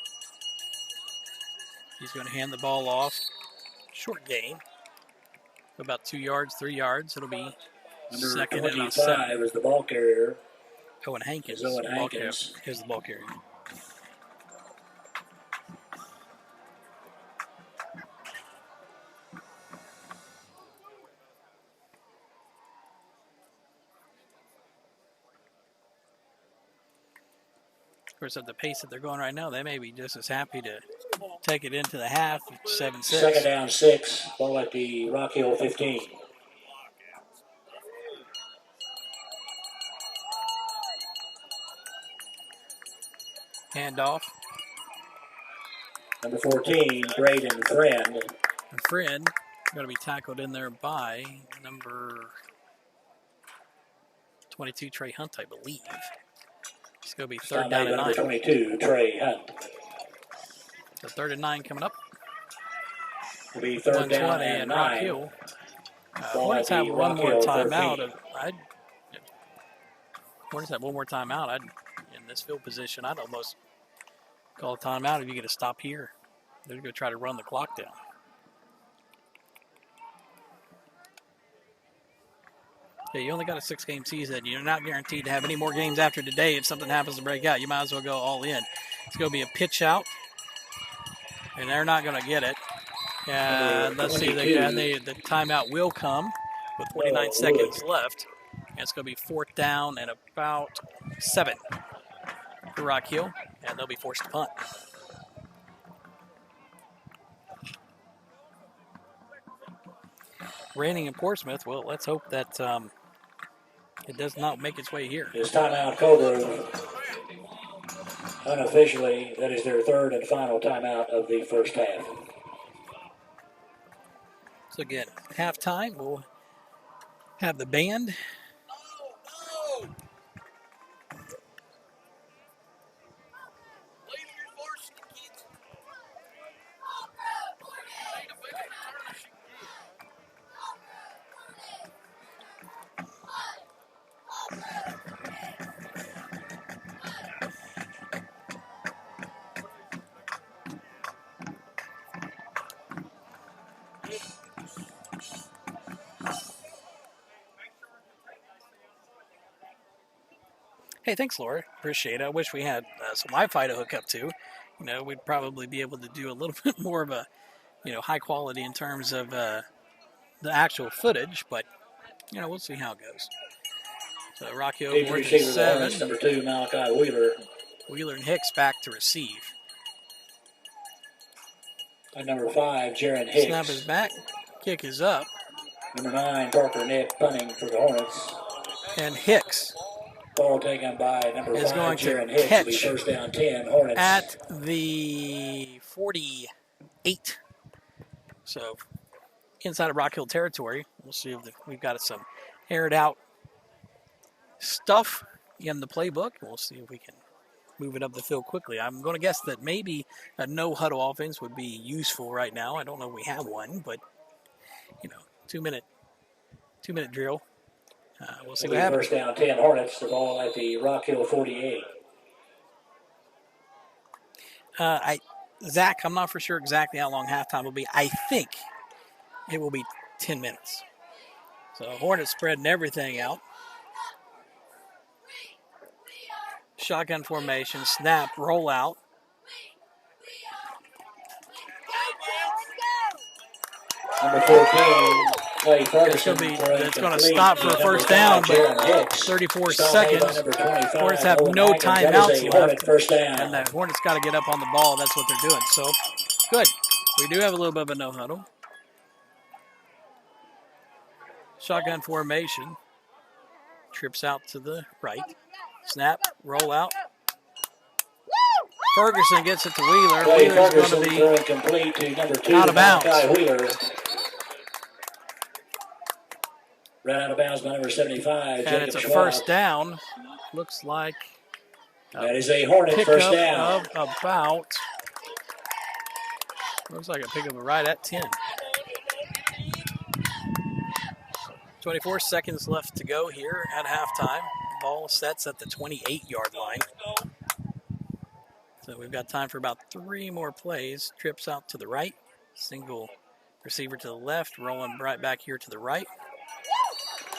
He's going to hand the ball off. Short gain. About 2 yards, 3 yards. It'll be Number second and about 25 7. is the ball carrier. Owen Hankins. Owen Hankins is the ball carrier. Of course, at the pace that they're going right now, they may be just as happy to take it into the half. 7-6. Second down 6. Ball at the Rock Hill 15. Handoff. Number 14, Braden Friend. And Friend going to be tackled in there by number 22, Trey Hunt, I believe. It's going to be third down and 9. Number 22, Trey Hunt. So 3rd and 9 coming up. It'll be third down and 9. Rock Hill. Hornets have one more timeout. Hornets have one more timeout. In this field position, I'd almost call a timeout if you get a stop here. They're going to try to run the clock down. Yeah, you only got a 6-game season. You're not guaranteed to have any more games after today. If something happens to break out, you might as well go all in. It's going to be a pitch out, and they're not going to get it. And let's see, the timeout will come with 29 seconds left. And it's going to be 4th down and about 7 for Rock Hill, and they'll be forced to punt. Raining in Portsmouth. Well, let's hope that it does not make its way here. This timeout called unofficially. That is their 3rd and final timeout of the first half. So again, halftime, we'll have the band. Hey, thanks, Laura. Appreciate it. I wish we had some Wi-Fi to hook up to. You know, we'd probably be able to do a little bit more of a, high quality in terms of the actual footage. But, we'll see how it goes. So Rock Hill with 7. Number 2, Malachi Wheeler. Wheeler and Hicks back to receive. And number 5, Jaron Hicks. Snap is back. Kick is up. Number 9, Parker Nick punting for the Hornets. And Hicks. Ball taken by number 5, going Jaron to Hicks. catch Will be first down 10, Hornets. At the 48. So inside of Rock Hill territory. We'll see if we've got some aired out stuff in the playbook. We'll see if we can move it up the field quickly. I'm going to guess that maybe a no-huddle offense would be useful right now. I don't know if we have one, but, 2-minute drill. We'll see what happens. First down 10 Hornets. The ball at the Rock Hill 48. Zach, I'm not for sure exactly how long halftime will be. I think it will be 10 minutes. So Hornets spreading everything out. Shotgun formation, snap, roll out. Number 14, Clay Ferguson. It's going to stop for a first down, but 34 seconds. Hornets have no timeouts left, and the Hornets got to get up on the ball. That's what they're doing. So, good. We do have a little bit of a no-huddle. Shotgun formation. Trips out to the right. Snap, roll out. Ferguson gets it to Wheeler. Wheeler's going to be out of bounds. Ran out of bounds by number 75. And it's a first down. Looks like that is a Hornet first down. Looks like a pickup right at 10. 24 seconds left to go here at halftime. Ball sets at the 28-yard line. So we've got time for about 3 more plays. Trips out to the right. Single receiver to the left. Rolling right back here to the right.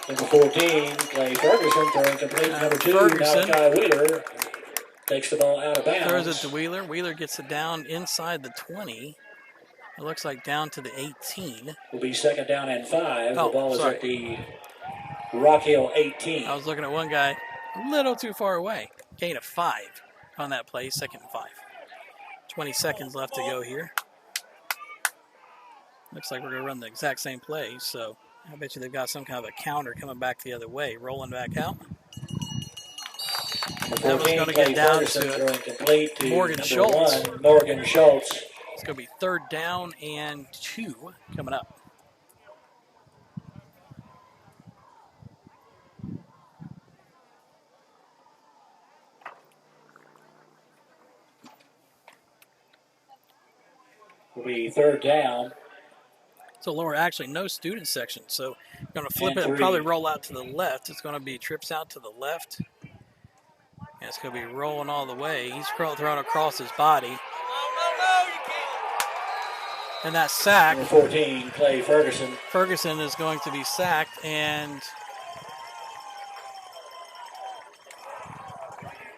Number 14, Clay Ferguson, throwing complete. Number 2, Malachi Wheeler takes the ball out of bounds. Throws it to Wheeler. Wheeler gets it down inside the 20. It looks like down to the 18. Will be second down and 5. Oh, the ball sorry. is at the Rock Hill 18. I was looking at one guy a little too far away. Gain of 5 on that play, 2nd and 5. 20 seconds left to go here. Looks like we're going to run the exact same play, so I bet you they've got some kind of a counter coming back the other way. Rolling back out. That was going to get down to Morgan Schultz. Morgan Schultz. It's going to be 3rd down and 2 coming up. Will be 3rd down. So lower, actually no student section. So going to flip it and probably roll out to the left. It's going to be trips out to the left. And it's going to be rolling all the way. He's thrown across his body. And that sack. Number 14, Clay Ferguson. Ferguson is going to be sacked, and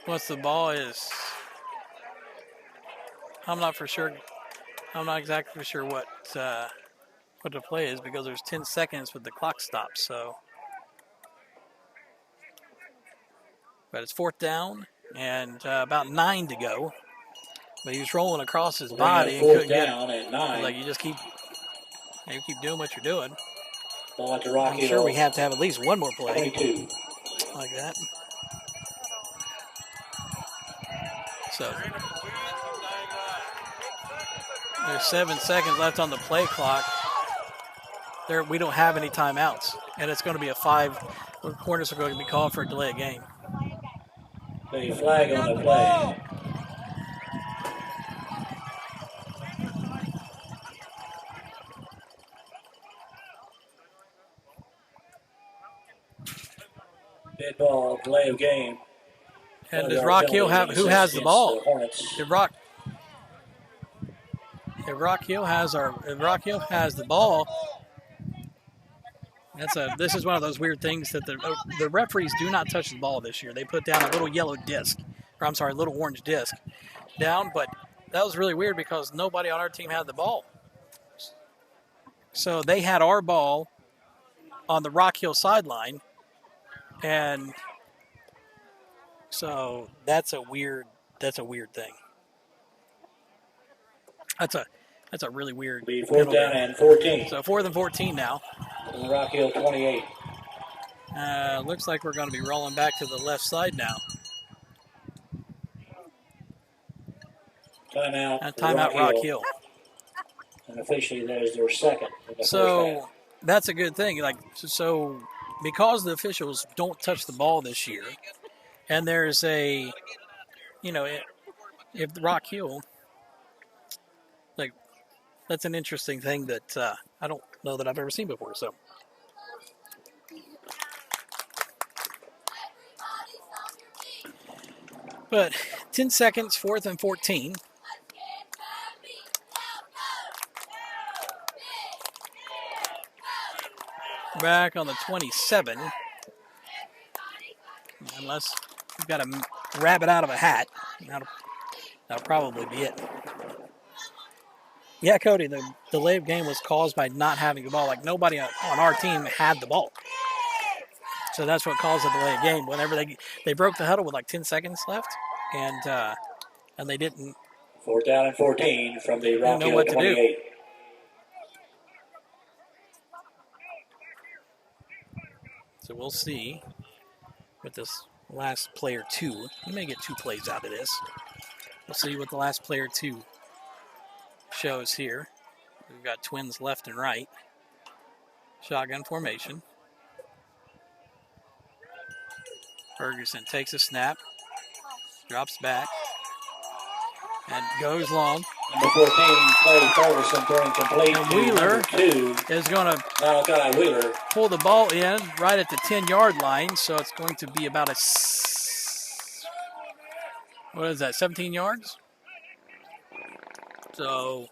once the ball is, I'm not exactly for sure what the play is because there's 10 seconds with the clock stops. So, but it's 4th down and about 9 to go. But he was rolling across his body and couldn't get it. Like you just keep doing what you're doing. Ball at the Rock I'm Hill. sure we have to have at least one more play 22. like that. So there's 7 seconds left on the play clock. We don't have any timeouts, and it's going to be a 5. The corners are going to be called for a delay of game. A flag on the play. Dead ball, delay of game. And does Rock Hill who has the ball? If Rock Hill has the ball, this is one of those weird things that the referees do not touch the ball this year. They put down a little yellow disc, or I'm sorry, a little orange disc down, but that was really weird because nobody on our team had the ball. So they had our ball on the Rock Hill sideline, and so that's a weird thing. That's a really weird. Be 4th down and 14. So 4th and 14 now. Rock Hill 28. Looks like we're going to be rolling back to the left side now. Timeout. Rock Hill. And officially, that is their second. So that's a good thing. So because the officials don't touch the ball this year, and there's if Rock Hill, that's an interesting thing that I don't know that I've ever seen before. So. But 10 seconds, 4th and 14. Back on the 27. Unless we've got a rabbit out of a hat. That'll probably be it. Yeah, Cody, the delay of game was caused by not having the ball. Nobody on our team had the ball. So that's what caused the delay of game. Whenever they broke the huddle with 10 seconds left, and they didn't. 4th down and 14 from the Rock Hill 28. Do. So we'll see with this last player 2. We may get 2 plays out of this. We'll see what the last player 2 shows here. We've got twins left and right. Shotgun formation. Ferguson takes a snap, drops back, and goes long. Number 14, Clay Ferguson throwing complete. And Wheeler is going to pull the ball in right at the 10-yard line, so it's going to be about 17 yards? So,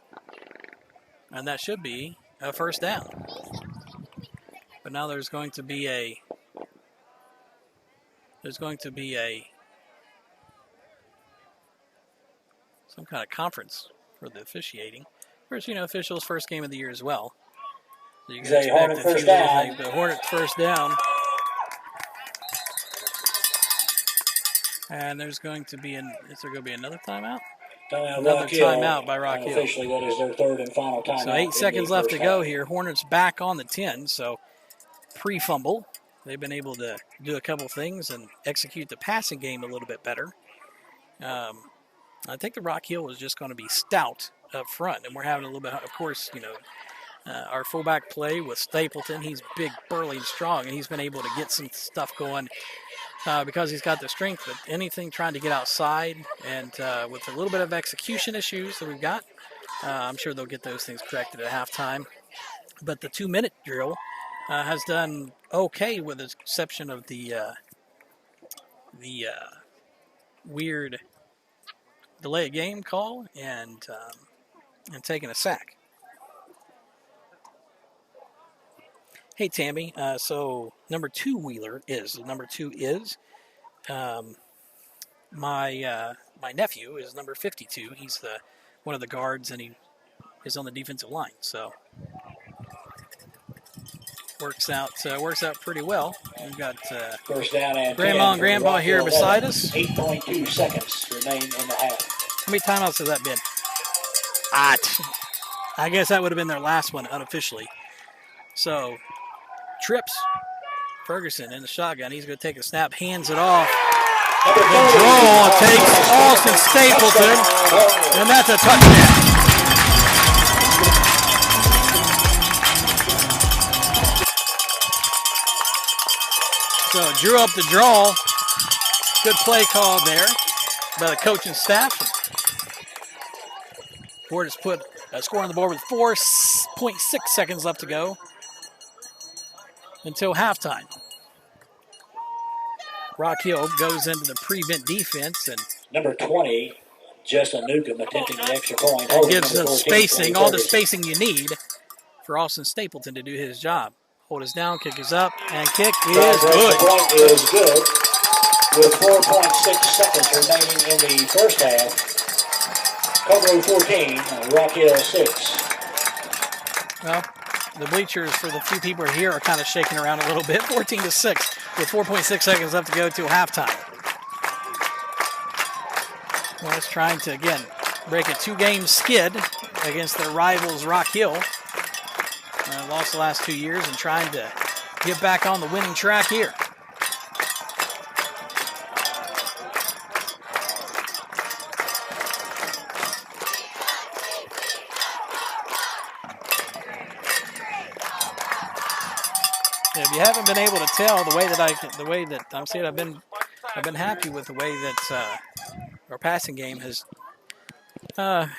and that should be a first down. But now there's going to be some kind of conference for the officiating. Of course, officials first game of the year as well. So you can expect a few little things. The Hornets first down. And there's going to be another timeout? Another timeout by Rock Hill. Officially, that is their third and final timeout. So 8 seconds left to go here. Hornets back on the 10, so pre-fumble. They've been able to do a couple things and execute the passing game a little bit better. I think the Rock Hill was just going to be stout up front, and we're having a little bit, of course, our fullback play with Stapleton. He's big, burly, and strong, and he's been able to get some stuff going because he's got the strength. But anything trying to get outside and with a little bit of execution issues that we've got, I'm sure they'll get those things corrected at halftime. But the 2-minute drill has done okay with the exception of the weird delay a game call and taking a sack. Hey Tammy, so number 2 Wheeler is my nephew is number 52. He's one of the guards and he is on the defensive line. So works out pretty well. We've got first down and Grandma and Grandpa here beside us. 8.2 seconds remain in the half. How many timeouts has that been? I guess that would have been their last one unofficially. So trips Ferguson in the shotgun. He's going to take a snap, hands it off. The draw takes Austin Stapleton, and that's a touchdown. So drew up the draw. Good play call there by the coaching staff. Ford has put a score on the board with 4.6 seconds left to go until halftime. Rock Hill goes into the prevent defense and number 20, Justin Newcomb attempting the extra point. Gives them spacing, all the spacing you need for Austin Stapleton to do his job. Hold us down, kick is up, and kick is good. Point is good with 4.6 seconds remaining in the first half. Cover 14, Rock Hill 6. Well, the bleachers for the few people here are kind of shaking around a little bit. 14-6 with 4.6 seconds left to go till halftime. Well, it's trying to, again, break a 2-game skid against their rivals Rock Hill. Lost the last 2 years and trying to get back on the winning track here. If you haven't been able to tell the way that I'm saying, I've been happy with the way that our passing game has, when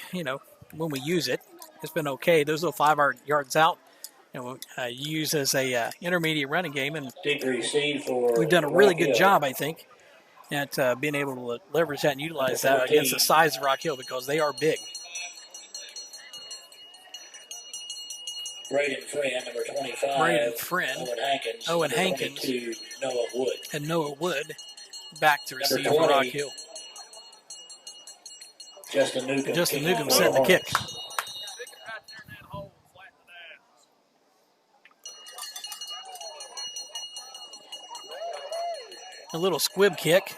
we use it, it's been okay. Those little 5 yards out, use as a intermediate running game, and we've done a really good job, I think, at being able to leverage that and utilize that against the size of Rock Hill because they are big. Braden Friend, number 25. Braden Friend. Owen Hankins. Noah Wood. And Noah Wood back to receive for Rock Hill. Justin Newcomb sent the kick. A little squib kick.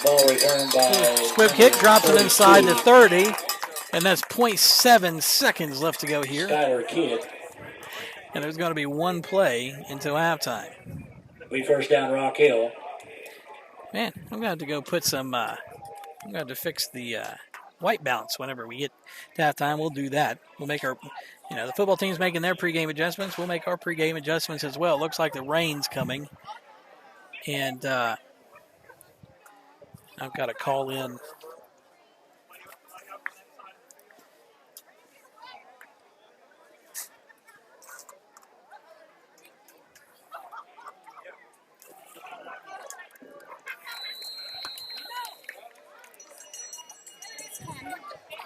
Ball returned by squib kick, drops it inside the 30, and that's 0.7 seconds left to go here. Skyler Kidd. And there's going to be one play until halftime. We first down Rock Hill. Man, I'm going to have to go put some, I'm going to have to fix the white balance whenever we get to halftime. We'll do that. We'll make our, the football team's making their pregame adjustments. We'll make our pregame adjustments as well. Looks like the rain's coming. And I've got to call in.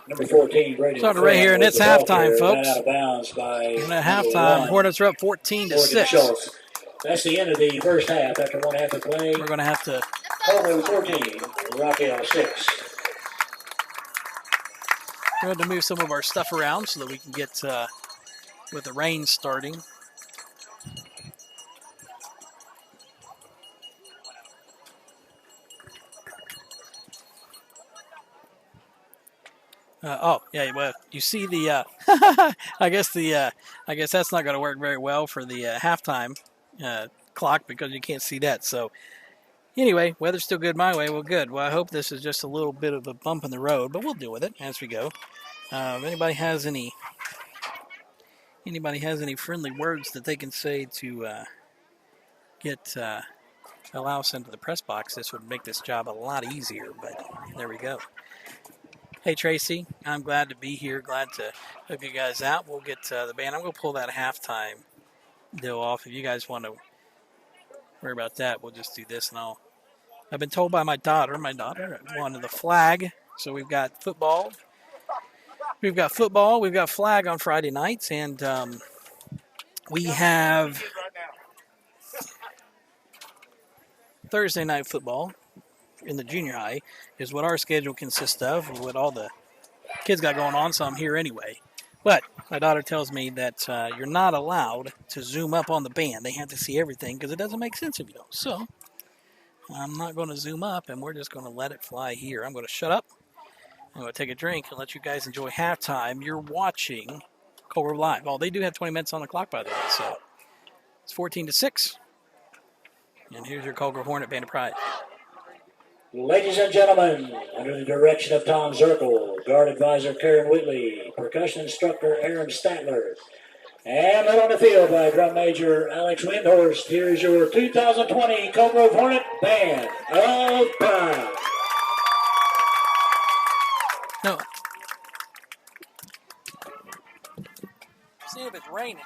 Number 14, Brady. Starting right here, and it's halftime, folks. Out of bounds by and at halftime, Hornets are up 14-6. That's the end of the first half. After 1 half of play, we're going to have to. Over 14, Rockdale 6. We're going to move some of our stuff around so that we can get with the rain starting. Well, you see the. I guess that's not going to work very well for the halftime clock because you can't see that. So, anyway, weather's still good my way. Well, good. Well, I hope this is just a little bit of a bump in the road, but we'll deal with it as we go. If anybody has any friendly words that they can say to allow us into the press box, this would make this job a lot easier. But there we go. Hey, Tracy, I'm glad to be here. Glad to hook you guys out. We'll get the band. I'm going to pull that halftime deal off. If you guys want to worry about that, we'll just do this. And I've been told by my daughter wanted the flag. So we've got football. We've got flag on Friday nights. And we have Thursday night football in the junior high is what our schedule consists of, what all the kids got going on, so I'm here anyway. But my daughter tells me that you're not allowed to zoom up on the band. They have to see everything because it doesn't make sense if you don't. So I'm not going to zoom up, and we're just going to let it fly here. I'm going to shut up. I'm going to take a drink and let you guys enjoy halftime. You're watching Cold Grove Live. Oh, they do have 20 minutes on the clock, by the way, so it's 14-6. And here's your Cold Grove Hornet Band of Pride. Ladies and gentlemen, under the direction of Tom Zirkle, guard advisor Karen Whitley, percussion instructor Aaron Statler, and led on the field by drum major Alex Windhorst, here's your 2020 Cold Grove Hornet Band of Pride. No. See if it's raining.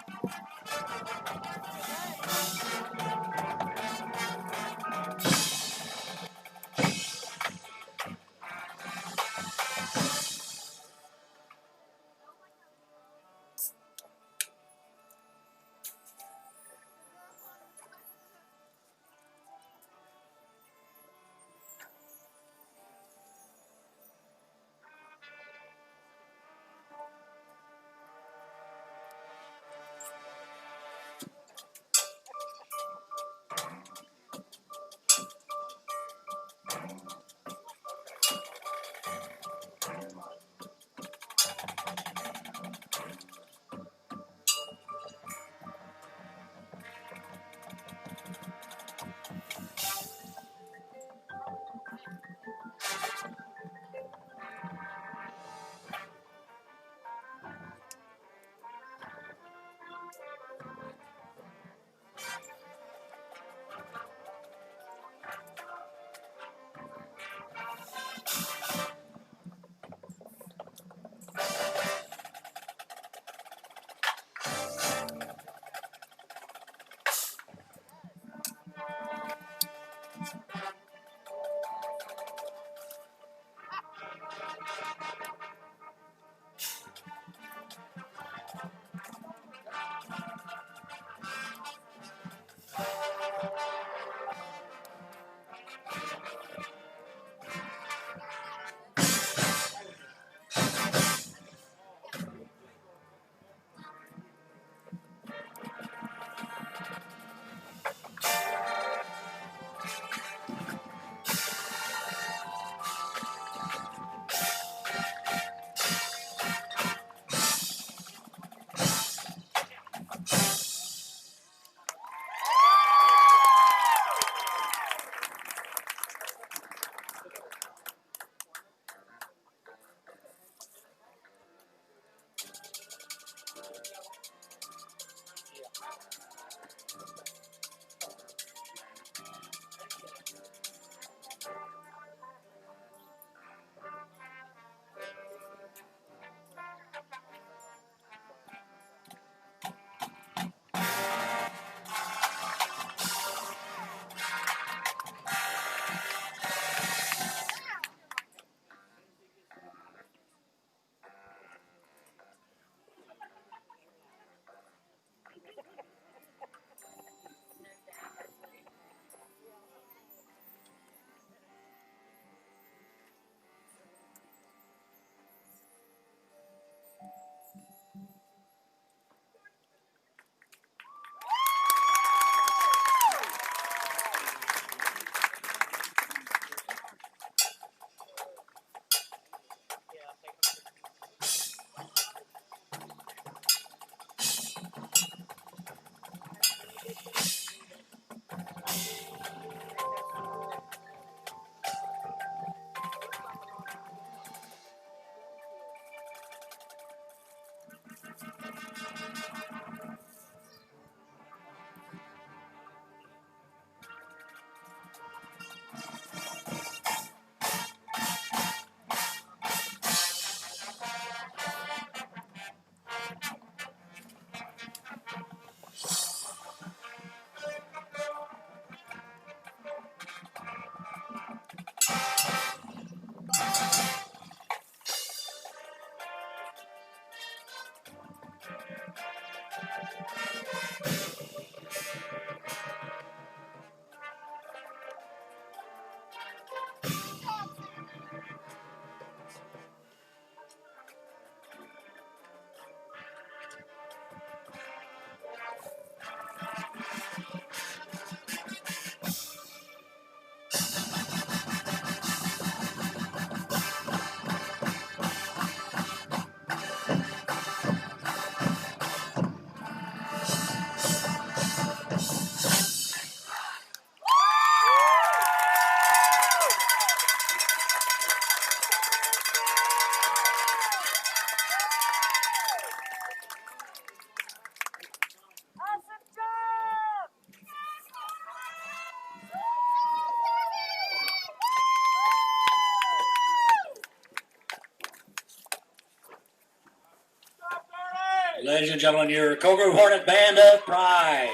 Ladies and gentlemen, your Kogaroo Hornet Band of Pride.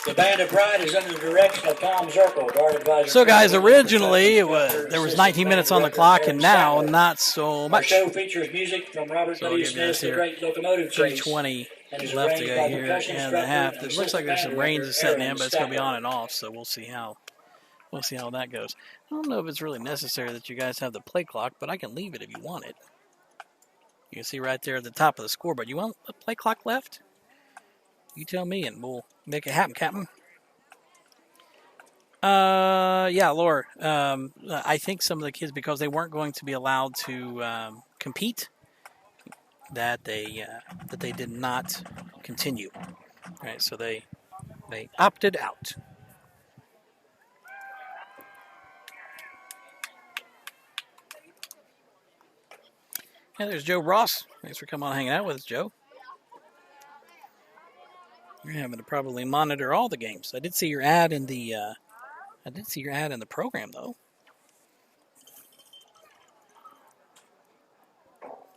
The Band of Pride is under the direction of Tom Zirkle, guard advisor. So, guys, originally there was 19 minutes on the clock, and now not so much. Our show features music from Robert W. Smith's The Great Locomotive Chase. 3:20 left to go here in the half. It looks like there's some rain setting in, but it's going to be on and off, so we'll see how that goes. I don't know if it's really necessary that you guys have the play clock, but I can leave it if you want it. You can see right there at the top of the scoreboard. You want a play clock left? You tell me, and we'll make it happen, Captain. Yeah, Laura. I think some of the kids, because they weren't going to be allowed to compete, that they did not continue. Right, so they opted out. Yeah, there's Joe Ross. Thanks for coming on and hanging out with us, Joe. You're having to probably monitor all the games. I did see your ad in the program, though.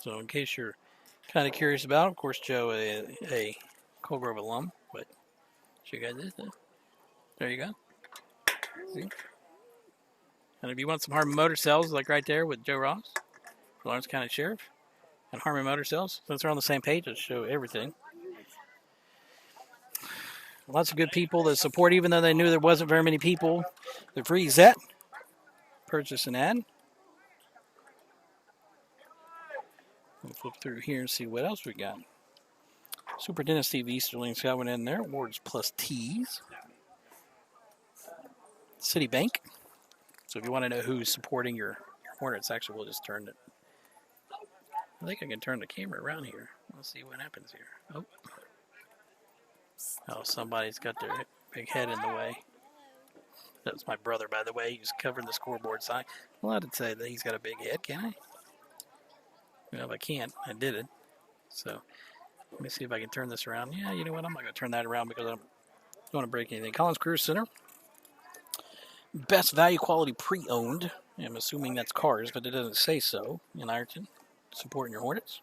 So in case you're kind of curious about, of course, Joe, a Cold Grove alum, but show you guys this. There you go. See? And if you want some Harmon Motor Cells, like right there with Joe Ross, Lawrence County Sheriff, and Harmon Motor Cells, since they're on the same page, it'll show everything. Lots of good people that support, even though they knew there wasn't very many people. The free Zet. Purchase an ad. We'll flip through here and see what else we got. Superintendent Steve Easterling's got one in there. Awards plus tees. Citibank. So if you want to know who's supporting your Hornets, actually, we'll just turn it. I think I can turn the camera around here. Let's see what happens here. Oh, somebody's got their big head in the way. That's my brother, by the way. He's covering the scoreboard side. I'm allowed to say that he's got a big head, can I? Well, if I can't, I did it. So let me see if I can turn this around. Yeah, you know what? I'm not going to turn that around because I don't want to break anything. Collins Career Center. Best value quality pre-owned. I'm assuming that's cars, but it doesn't say so. In Ireton, supporting your Hornets.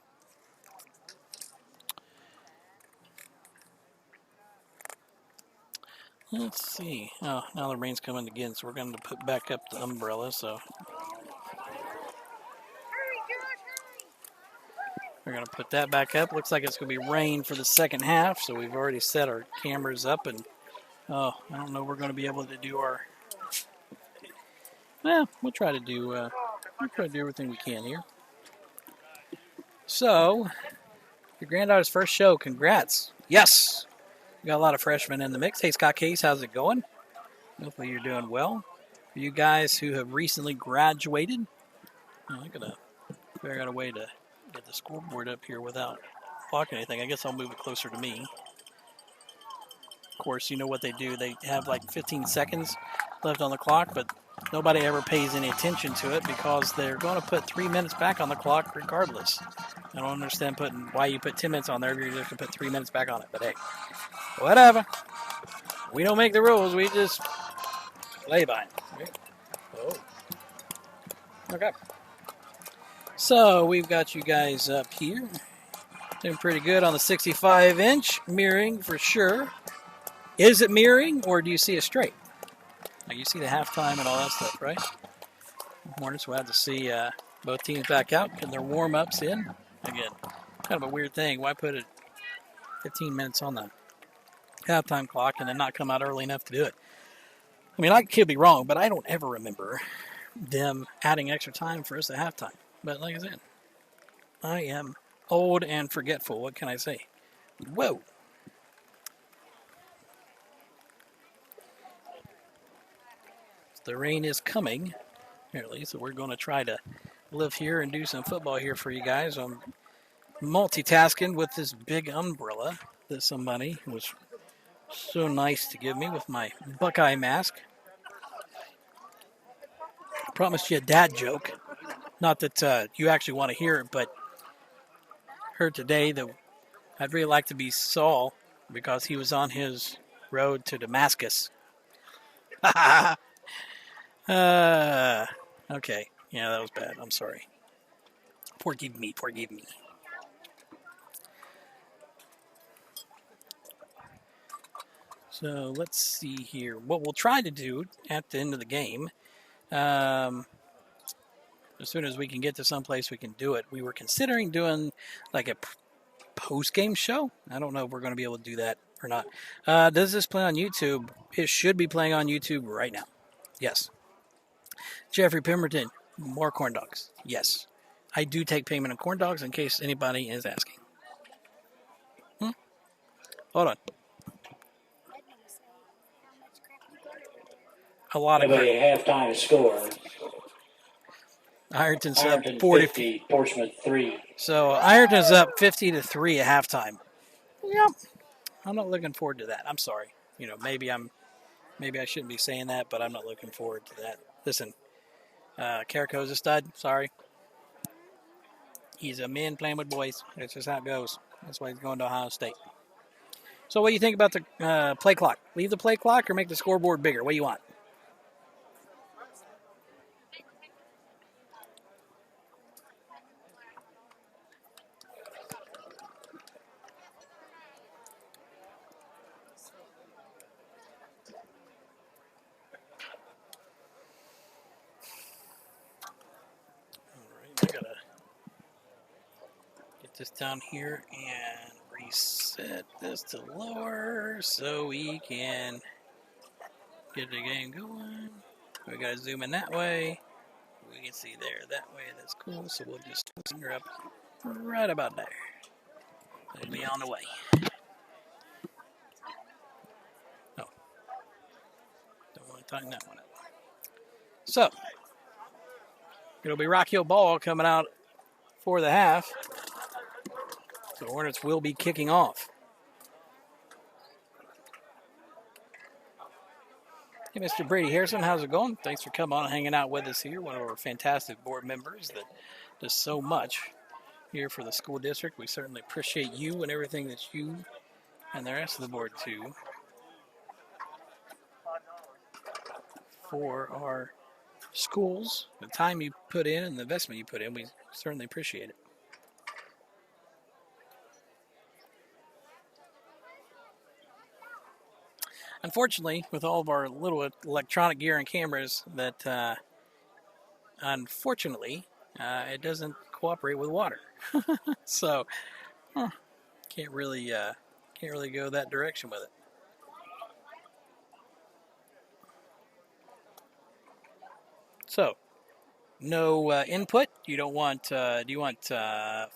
Let's see. Oh, now the rain's coming again, so we're going to put back up the umbrella. So we're going to put that back up. Looks like it's going to be rain for the second half, so we've already set our cameras up. And I don't know. We're going to be able to do our. Well, we'll try to do everything we can here. So, your granddaughter's first show. Congrats. Yes. We got a lot of freshmen in the mix. Hey, Scott Case, how's it going? Hopefully you're doing well. For you guys who have recently graduated, I gotta figure out a way to get the scoreboard up here without blocking anything. I guess I'll move it closer to me. Of course, you know what they do. They have like 15 seconds left on the clock, but nobody ever pays any attention to it because they're going to put 3 minutes back on the clock regardless. I don't understand why you put 10 minutes on there if you're just going to put 3 minutes back on it. But hey, whatever. We don't make the rules. We just play by them. Oh. Okay. So we've got you guys up here. Doing pretty good on the 65-inch. Mirroring for sure. Is it mirroring or do you see it straight? Like you see the halftime and all that stuff, right? Hornets will have to see both teams back out, getting their warm-ups in. Again, kind of a weird thing. Why put it 15 minutes on the halftime clock and then not come out early enough to do it? I mean, I could be wrong, but I don't ever remember them adding extra time for us at halftime. But like I said, I am old and forgetful. What can I say? Whoa. The rain is coming, apparently, so we're going to try to live here and do some football here for you guys. I'm multitasking with this big umbrella that somebody was so nice to give me with my Buckeye mask. I promised you a dad joke. Not that you actually want to hear it, but heard today that I'd really like to be Saul because he was on his road to Damascus. Okay. Yeah, that was bad. I'm sorry. Forgive me. So let's see here. What we'll try to do at the end of the game, as soon as we can get to someplace we can do it. We were considering doing like a post-game show. I don't know if we're going to be able to do that or not. Does this play on YouTube? It should be playing on YouTube right now. Yes. Jeffrey Pemberton, more corn dogs. Yes. I do take payment on corn dogs in case anybody is asking. Hold on. A lot of crap. Halftime score. Ironton's Ironton up 40. 50, Portsmouth 3. So Ironton's up 50-3 at halftime. Yep. I'm not looking forward to that. I'm sorry. Maybe I shouldn't be saying that, but I'm not looking forward to that. Listen, Carrico's a stud. Sorry. He's a man playing with boys. That's just how it goes. That's why he's going to Ohio State. So what do you think about the play clock? Leave the play clock or make the scoreboard bigger? What do you want? I gotta get this down here and reset this to lower so we can get the game going. We gotta zoom in that way. We can see there that way. That's cool. So we'll just zoom her up right about there. We'll be on the way. Oh, don't want to tighten that one up. So it'll be Rock Hill ball coming out for the half. So Hornets will be kicking off. Hey, Mr. Brady Harrison, how's it going? Thanks for coming on and hanging out with us here. One of our fantastic board members that does so much here for the school district. We certainly appreciate you and everything that you and the rest of the board do for our schools. The time you put in and the investment you put in, we certainly appreciate it. Unfortunately, with all of our little electronic gear and cameras, that unfortunately it doesn't cooperate with water, so can't really go that direction with it. So, no input. You don't want. Do you want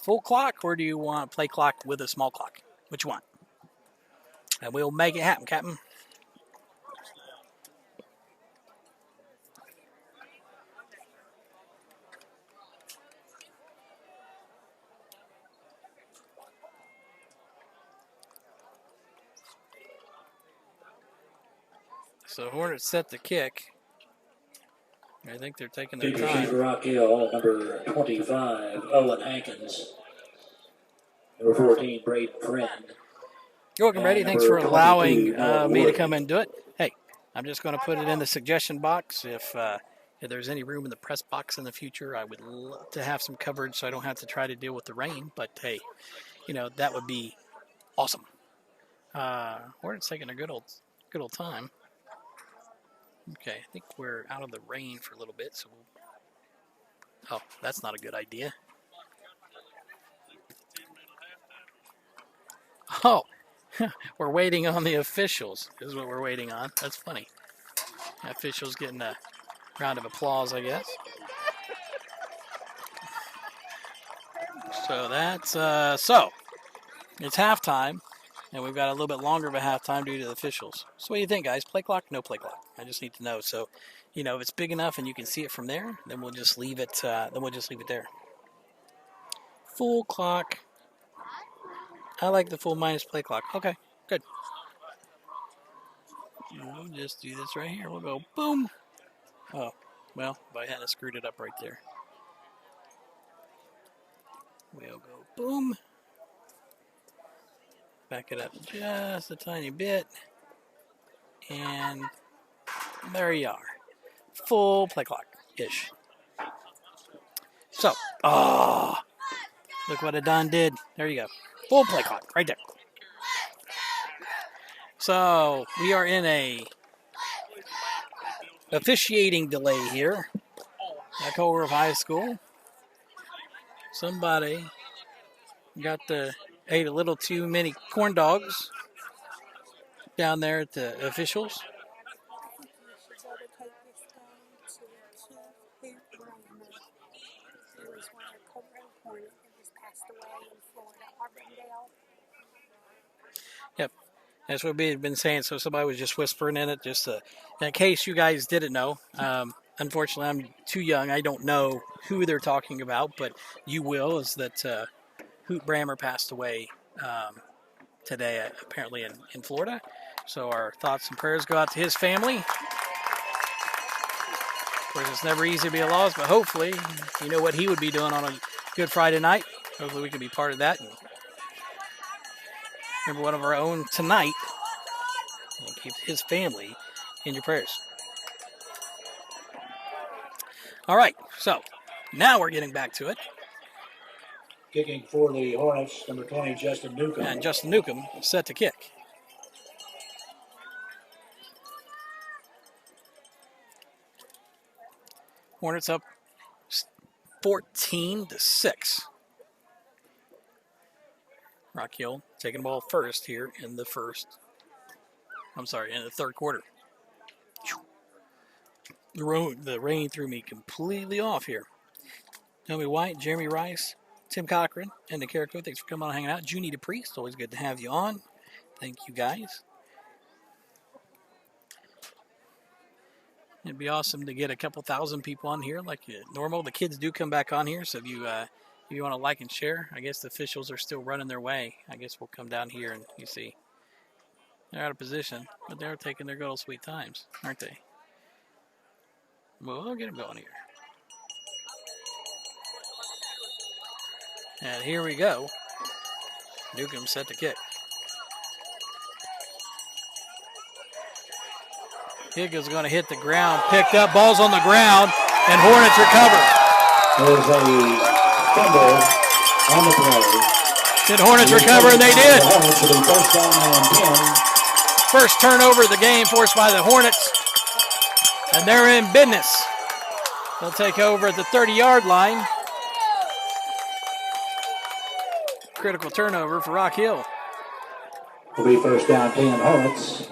full clock or do you want play clock with a small clock? Which one? And we'll make it happen, Captain. So Hornets set the kick. I think they're taking their time. Rock Hill, number 25, Owen Hankins. Number 14, Braden Friend. You're welcome, Brady. Thanks for allowing me to come and do it. Hey, I'm just going to put it in the suggestion box. If there's any room in the press box in the future, I would love to have some coverage so I don't have to try to deal with the rain. But, hey, that would be awesome. Hornets taking a good old time. Okay, I think we're out of the rain for a little bit, so oh, that's not a good idea. Oh, we're waiting on the officials is what we're waiting on. That's funny. The officials getting a round of applause, I guess. So that's, so it's halftime. And we've got a little bit longer of a halftime due to the officials. So what do you think, guys? Play clock? No play clock. I just need to know. So, if it's big enough and you can see it from there, then we'll just leave it. There. Full clock. I like the full minus play clock. Okay, good. We'll just do this right here. We'll go boom. Oh, well, if I hadn't screwed it up right there. We'll go boom. Back it up just a tiny bit. And there you are. Full play clock-ish. So, look what I done did. There you go. Full play clock right there. So we are in a officiating delay here at Colgrove High School. Somebody ate a little too many corn dogs down there at the officials. Yep, that's what we had been saying. So somebody was just whispering in it, just in case you guys didn't know. Unfortunately, I'm too young. I don't know who they're talking about, but you will. Is that Hoot Brammer passed away today, apparently in Florida. So our thoughts and prayers go out to his family. Of course, it's never easy to be a loss, but hopefully, you know what he would be doing on a Good Friday night. Hopefully, we can be part of that. And remember one of our own tonight. And keep his family in your prayers. All right, so now we're getting back to it. Kicking for the Hornets, number 20, Justin Newcomb. And Justin Newcomb set to kick. Hornets up 14-6. Rock Hill taking the ball first here in the third quarter. The rain threw me completely off here. Tommy White, Jeremy Rice, Tim Cochran, and the Carrico. Thanks for coming on and hanging out. Junie DePriest, it's always good to have you on. Thank you, guys. It'd be awesome to get a couple thousand people on here like normal. The kids do come back on here, so if you want to like and share, I guess the officials are still running their way. I guess we'll come down here and you see they're out of position, but they're taking their good old sweet times, aren't they? Well, we'll get them going here. And here we go. Newcomb set to kick. Kick is going to hit the ground. Picked up. Ball's on the ground. And Hornets recover. There's a fumble on the play. Did Hornets recover? And they did. Hornets will be first down and 10. First turnover of the game forced by the Hornets. And they're in business. They'll take over at the 30-yard line. Critical turnover for Rock Hill. Will be first down 10 Hornets.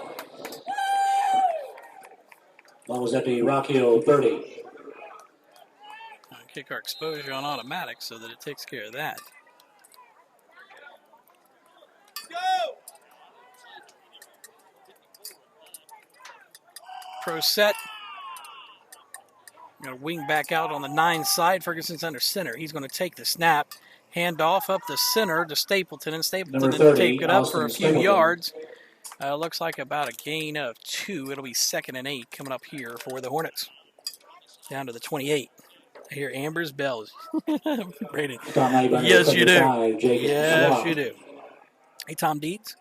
Ball was at the Rock Hill 30. Kick our exposure on automatic so that it takes care of that. Pro set. Going to wing back out on the 9 side. Ferguson's under center. He's going to take the snap. Hand off up the center to Stapleton. And Stapleton will take it up for a few yards. Looks like about a gain of 2. It'll be 2nd and 8 coming up here for the Hornets. Down to the 28. I hear Amber's bells. Brady. Yes, you do. Yes, you do. Hey, Tom Deeds.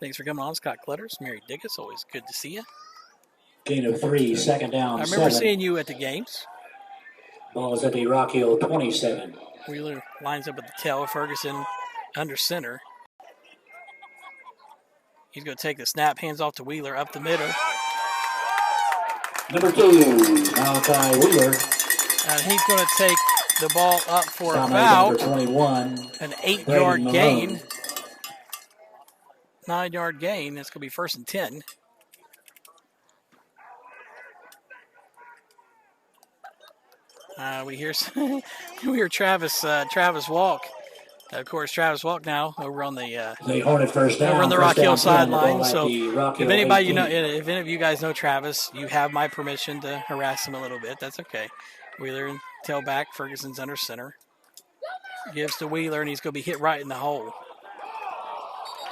Thanks for coming on. Scott Clutters. Mary Dickus. Always good to see you. Gain of 3, 2nd down. I remember 7. seeing you at the games. Ball is at the Rock Hill 27. Wheeler lines up at the tail. Ferguson under center. He's going to take the snap. Hands off to Wheeler up the middle. Number 2, Malachi Wheeler. And he's going to take the ball up for about 21, an 8-yard gain. 9-yard gain. That's going to be 1st and 10. We hear Travis Walk. Of course, Travis Walk now over on the Hornet first down, over on the Rock Hill sideline. So, if anybody if any of you guys know Travis, you have my permission to harass him a little bit. That's okay. Wheeler and tailback. Ferguson's under center. Gives to Wheeler, and he's going to be hit right in the hole.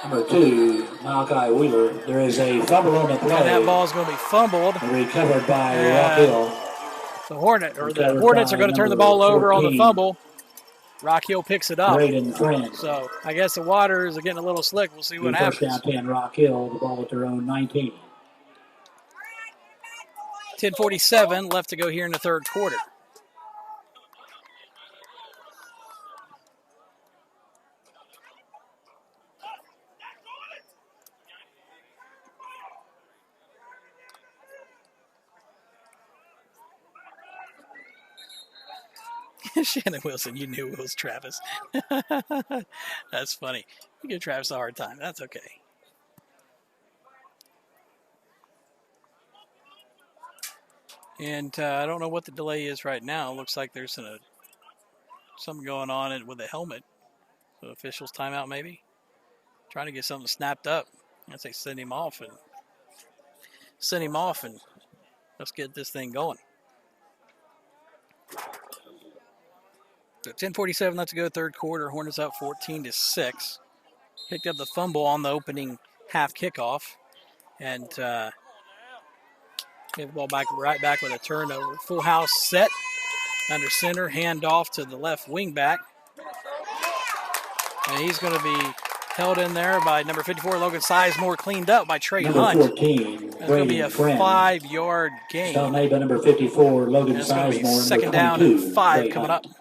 Number 2, Malachi Wheeler. There is a fumble on the play. And that ball is going to be fumbled. Recovered by Rock Hill. The Hornets are going to turn the ball over 14. On the fumble. Rock Hill picks it up. So I guess the waters are getting a little slick. We'll see what happens. First down 10, Rock Hill. The ball at their own 19. 10:47 left to go here in the third quarter. Shannon Wilson, you knew it was Travis. That's funny. You give Travis a hard time. That's okay. And I don't know what the delay is right now. Looks like there's something going on with the helmet. So officials timeout maybe. Trying to get something snapped up. I'd say send him off and let's get this thing going. So 10:47 left to go, third quarter. Hornets up 14-6. Picked up the fumble on the opening half kickoff, and gave the ball right back with a turnover. Full house set under center, hand off to the left wing back, and he's going to be held in there by number 54, Logan Sizemore, cleaned up by Trey Hunt. 14, that's going to be a 5-yard gain. Stop made by number 54, Logan Sizemore. Second down and 5 Trey coming Hunt. up.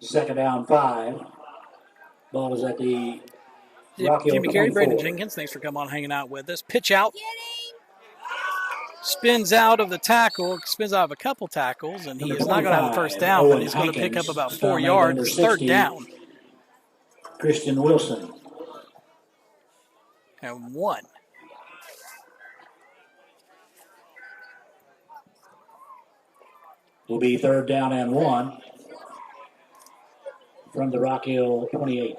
Second down, 5. Ball is at the Rock Hill Jimmy Carey, 24. Brandon Jenkins, thanks for coming on hanging out with us. Pitch out. Spins out of the tackle, spins out of a couple tackles, and he is not going to have a first down, but he's going to pick up about 4 yards. Third down. Christian Wilson. And 1. Will be third down and 1 from the Rock Hill 28.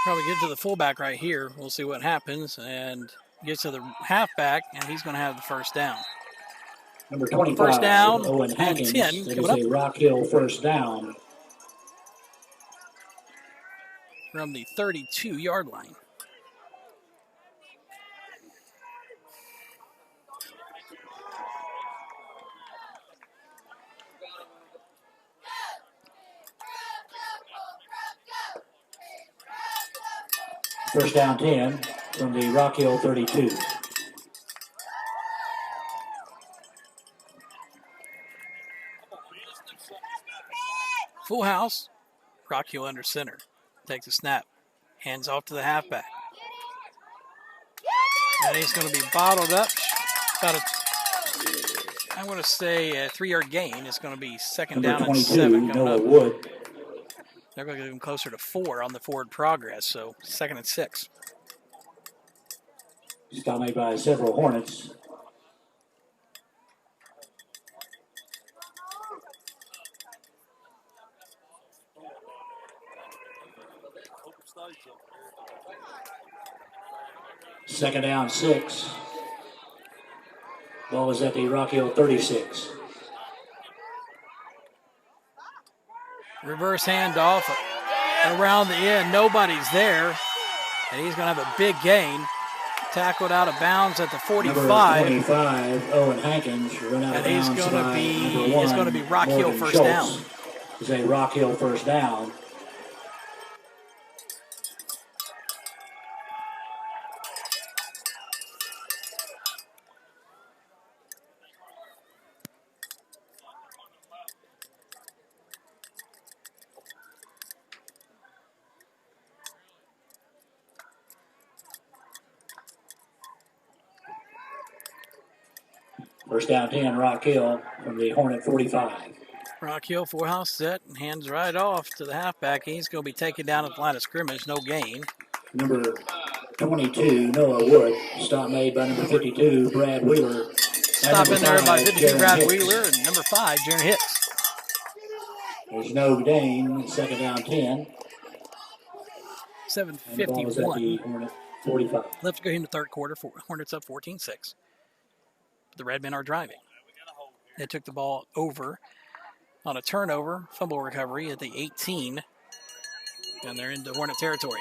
Probably get to the fullback right here. We'll see what happens. And gets to the halfback, and he's going to have the first down. Number 25, first down Owen Hankins. 10. That is a Rock Hill first down. From the 32-yard line. First down 10 from the Rock Hill 32. Full house. Rock Hill under center. Takes a snap. Hands off to the halfback. And he's going to be bottled up. About I want to say a 3-yard gain. It's going to be second Number down 22, and 7 coming Noah up. Wood. They're going to get him closer to 4 on the forward progress, so second and 6. Stop made by several Hornets. Second down 6. Ball is at the Rock Hill 36. Reverse handoff around the end. Nobody's there. And he's going to have a big gain. Tackled out of bounds at the 45. Number 25, Owen Hankins, run out of bounds. And it's going to be Rock Hill Morgan first Schultz. down. It's a Rock Hill first down. First down 10, Rock Hill from the Hornet 45. Rock Hill, 4 house set, and hands right off to the halfback. He's going to be taken down at the line of scrimmage, no gain. Number 22, Noah Wood. Stop made by number 52, Brad Wheeler. Stop in there by 52, Brad Wheeler, and number 5, Jaron Hicks. There's no gain, second down 10. 7:51. Hornet 45. Let's go into third quarter. Hornets up 14-6. The Redmen are driving. They took the ball over on a turnover, fumble recovery at the 18, and they're into Hornet territory.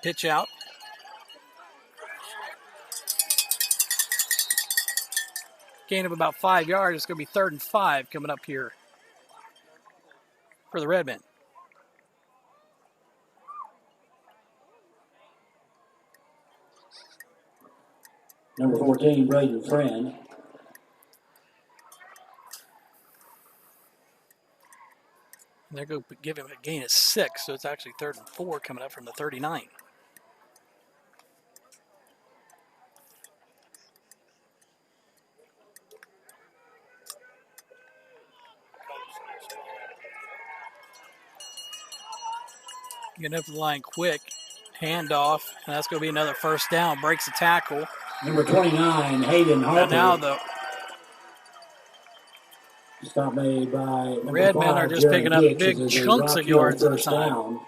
Pitch out. Gain of about 5 yards. It's going to be 3rd and 5 coming up here for the Redmen. Number 14, Braden Friend. They're going to give him a gain of 6, so it's actually 3rd and 4 coming up from the 39. Getting up the line quick. Handoff. And that's going to be another first down. Breaks the tackle. Number 29, Hayden Harper. And now the stop made by Redmen are just picking up big chunks of yards at a time. Down.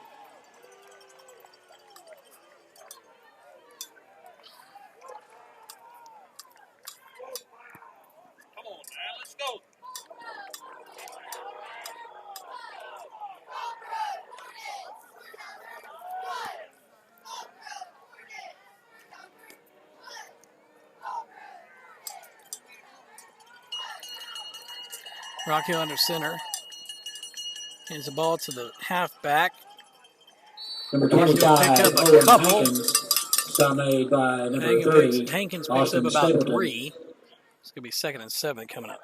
Rock Hill under center. Hands the ball to the halfback. Number 25, pick up a Owen couple. Hankins. Stop made by number 30. Hankins picks Austin up about Stapleton. 3. It's going to be 2nd and 7 coming up.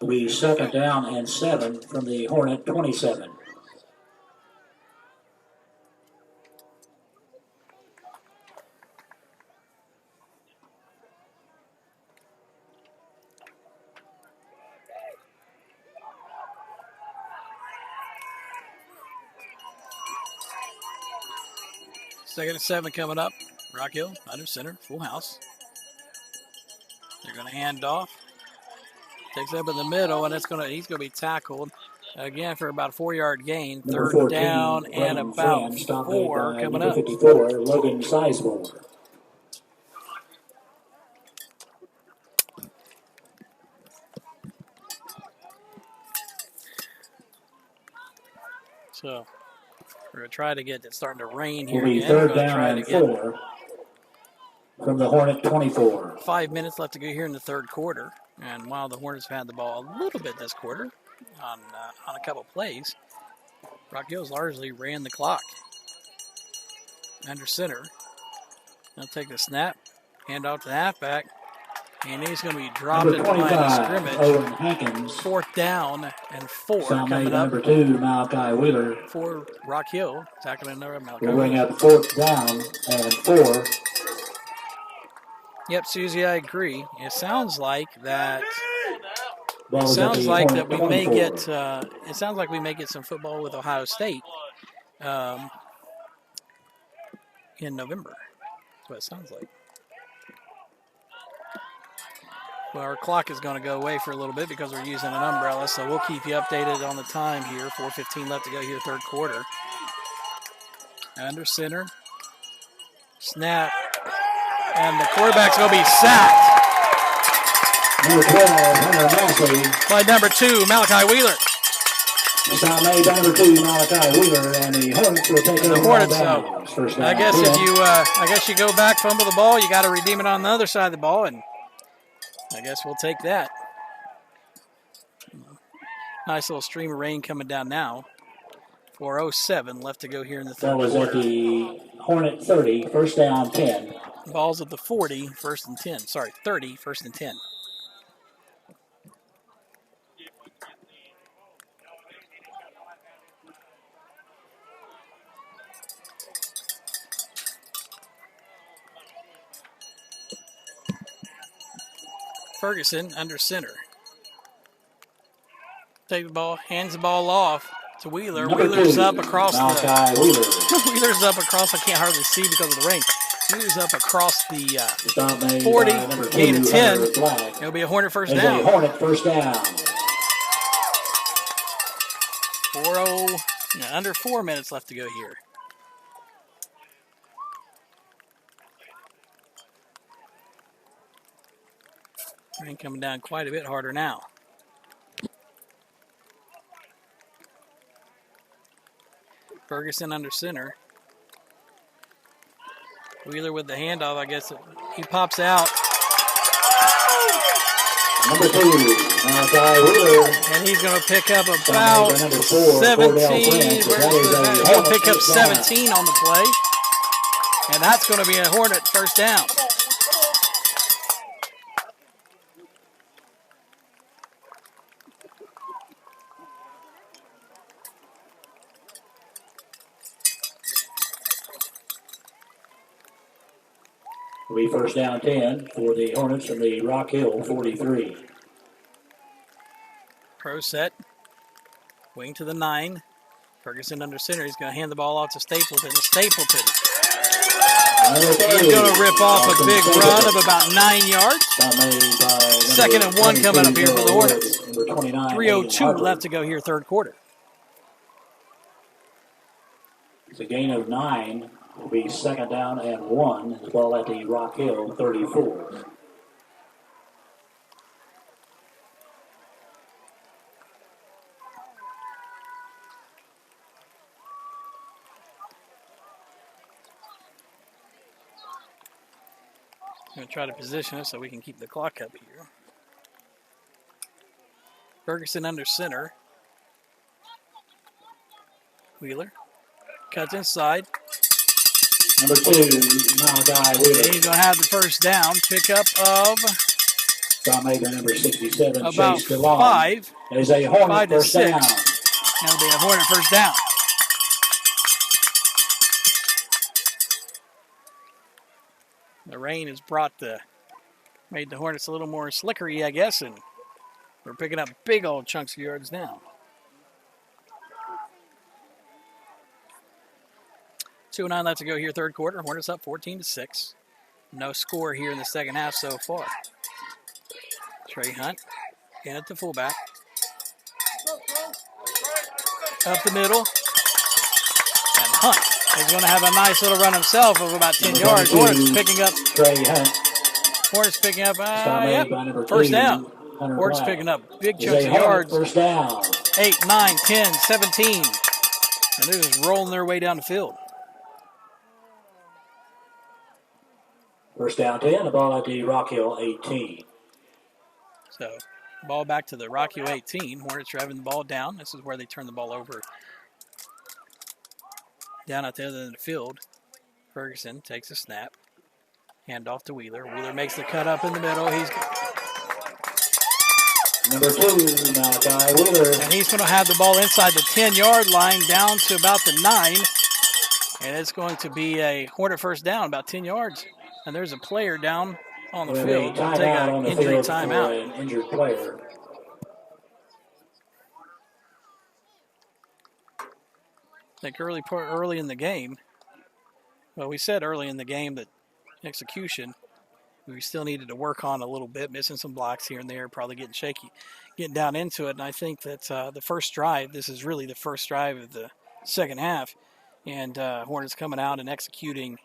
Will be 2nd down and 7 from the Hornet 27. Second and 7 coming up. Rock Hill under center, full house. They're going to hand off. Takes up in the middle, and he's going to be tackled again for about a 4-yard gain. Number 3rd 14, down and Brandon about Friend, stop 4 made by coming number up. 54, Logan Sizemore. So we're going to try to get it starting to rain Will here be again. 3rd We're going to down try to and get 4 from the Hornet 24. 5 minutes left to go here in the 3rd quarter. And while the Hornets have had the ball a little bit this quarter on a couple plays, Rock Hills largely ran the clock. Under center. They'll take the snap, hand off to the halfback, and he's going to be dropped at the line of scrimmage. Owen Hankins. 4th down and 4 Stop made coming by up number 2, Malachi Wheeler. for Rock Hill. Tackling another Malachi We'll bring Wheeler. up 4th down and 4. Yep, Susie, I agree. It sounds like that. Ball It is at sounds the like Hornet that we may 24. get. It sounds like we may get some football with Ohio State in November. That's what it sounds like. Well, our clock is going to go away for a little bit because we're using an umbrella, so we'll keep you updated on the time here. 4:15 left to go here, 3rd quarter. Under center. Snap. And the quarterback's going to be sacked Number 12, Hunter Massey. by number 2, Malachi Wheeler. Stop made by number 2, Malachi Wheeler, and the Hornets will take The over Hornets, on first down. I guess if you go back, fumble the ball, you got to redeem it on the other side of the ball, and I guess we'll take that. Nice little stream of rain coming down now. 4:07 left to go here in the 3rd That was quarter. at the Hornet 30, 1st down 10. Ball's at the 40, 1st and 10. Sorry, 30, 1st and 10. Ferguson under center. Take the ball, hands the ball off to Wheeler. Number Wheeler's 2, up across Malachi Wheeler. Wheeler's up across. I can't hardly see because of the rain. Wheeler's up across the Stop made 40, by number 2, gain of 10. Hunter Black. It'll be a Hornet first There's down. a Hornet first down. 4:0, under 4 minutes left to go here. Rain coming down quite a bit harder now. Ferguson under center. Wheeler with the handoff. I guess he pops out. Number 2, Malachi Wheeler. And he's going to pick up about By number 4, 17. Cordell Prince. That is a He'll pick up first down. 17 on the play. And that's going to be a Hornet first down. Will be first down 10 for the Hornets from the Rock Hill 43. Pro set. Wing to the 9. Ferguson under center. He's going to hand the ball off to Stapleton. Stapleton. He's going to rip off a big run of about 9 yards. Second and 1 coming up here for the Hornets. 3:02 left to go here, third quarter. It's a gain of 9. Will be second down and 1. The ball at the Rock Hill 34. I'm going to try to position it so we can keep the clock up here. Ferguson under center. Wheeler cuts inside. Number 2, Malachi Wheeler. He's going to have the first down. Pickup of number 67, about Chase DeLong. 5. There's a Hornet 5 to first 6. down. That'll be a Hornet first down. The rain has made the Hornets a little more slickery, I guess, and we're picking up big old chunks of yards now. 2:09 left to go here, third quarter. Hornets up 14-6. No score here in the second half so far. Trey Hunt in at the fullback. Up the middle. And Hunt is going to have a nice little run himself of about 10 yards. Hornets picking up. Trey Hunt. Hornets picking up. First down. Hornets picking up big chunks of yards. First down. 8, 9, 10, 17. And they're just rolling their way down the field. First down 10, the ball at the Rock Hill 18. So, ball back to the Rock Hill 18. Hornets driving the ball down. This is where they turn the ball over. Down at the other end of the field. Ferguson takes a snap. Hand off to Wheeler. Wheeler makes the cut up in the middle. He's number 2, Malachi Wheeler. And he's going to have the ball inside the 10-yard line down to about the 9. And it's going to be a Hornet first down, about 10 yards. And there's a player down on the field. We'll take an injury timeout. An injured player. I think early in the game, well, we said early in the game that execution, we still needed to work on a little bit, missing some blocks here and there, probably getting shaky, getting down into it. And I think that the first drive, this is really the first drive of the second half, and Hornets coming out and executing,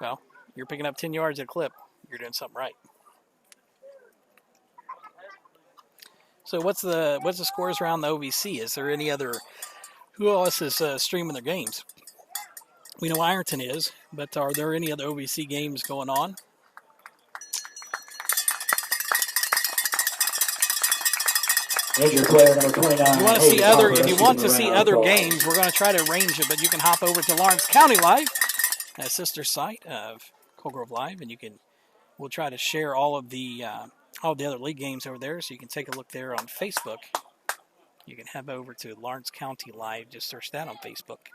well, you're picking up 10 yards at a clip. You're doing something right. So what's the scores around the OVC? Is there any other, who else is streaming their games? We know Ironton is, but are there any other OVC games going on? Injured player number 29. If you want to see other games, we're going to try to arrange it, but you can hop over to Lawrence County Live, a sister site of Coal Grove Live, and we'll try to share all the other league games over there, so you can take a look there on Facebook. You can head over to Lawrence County Live, just search that on Facebook.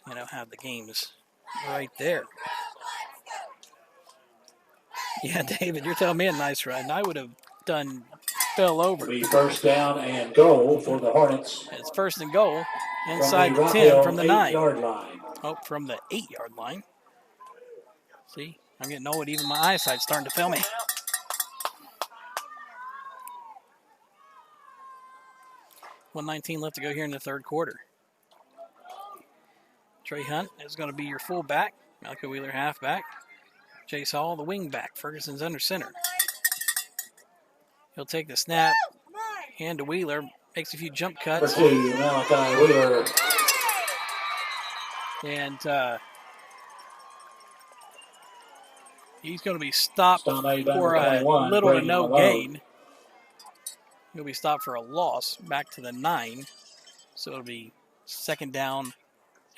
And I'll have the games right there. Yeah, David, you're telling me a nice run. I would have fell over. It'll be first down and goal for the Hornets. It's first and goal inside the 10 from the 9. 8-yard line. Oh, from the 8-yard line. See, I'm getting old. Even my eyesight's starting to fail me. $1:19 left to go here in the third quarter. Trey Hunt is going to be your fullback. Malachi Wheeler, halfback. Chase Hall, the wingback. Ferguson's under center. He'll take the snap. Hand to Wheeler. Makes a few jump cuts. Number 2, Malachi Wheeler. And he's going to be stopped for a little to no gain. He'll be stopped for a loss back to the 9. So it'll be second down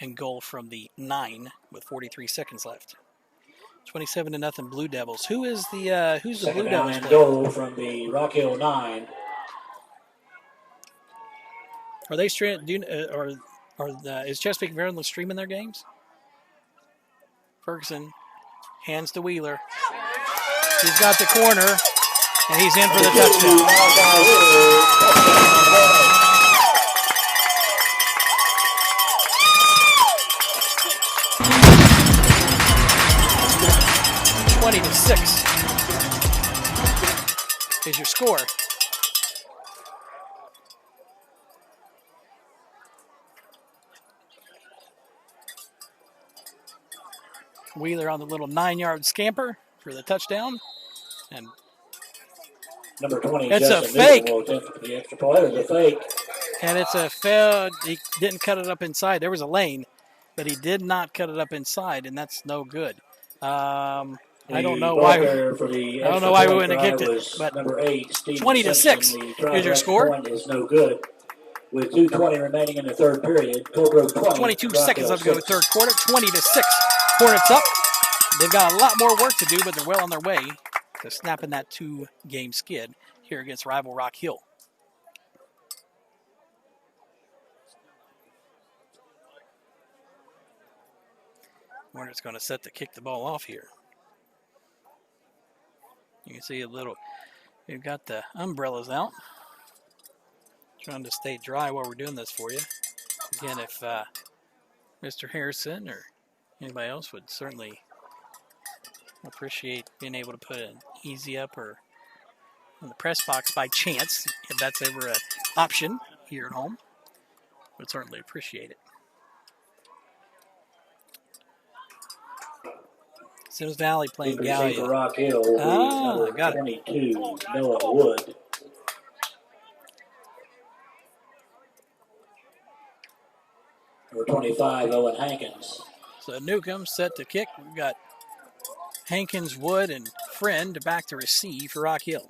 and goal from the 9 with 43 seconds left. 27-0 Blue Devils. Who's the Blue Devils and player? Goal from the Rock Hill 9. Are they is Chesapeake Maryland streaming their games? Ferguson hands to Wheeler. He's got the corner, and he's in for the touchdown. 20-6 is your score. Wheeler on the little 9-yard scamper for the touchdown. And number 20, it's Justin a fake. Will attempt for the extra point. It's a fake. And it's a fail. He didn't cut it up inside. There was a lane, but he did not cut it up inside, and that's no good. I don't know why. I don't know why we wouldn't have kicked it. But number 8, 20-6 is your score. Point is no good. With 2:20 remaining in the third period, Colgrove 20. 22 seconds left to go in the third quarter. 20-6. Hornets up. They've got a lot more work to do, but they're well on their way to snapping that 2-game skid here against rival Rock Hill. Hornets going to set to kick the ball off here. You can see we've got the umbrellas out. Trying to stay dry while we're doing this for you. Again, if Mr. Harrison or anybody else would certainly appreciate being able to put an easy up or in the press box by chance, if that's ever an option here at home, would certainly appreciate it. Sims Valley playing Gallia. Rock Hill, number got 22, Noah Wood. Number 25, Owen Hankins. So Newcomb set to kick. We've got Hankins, Wood, and Friend back to receive for Rock Hill.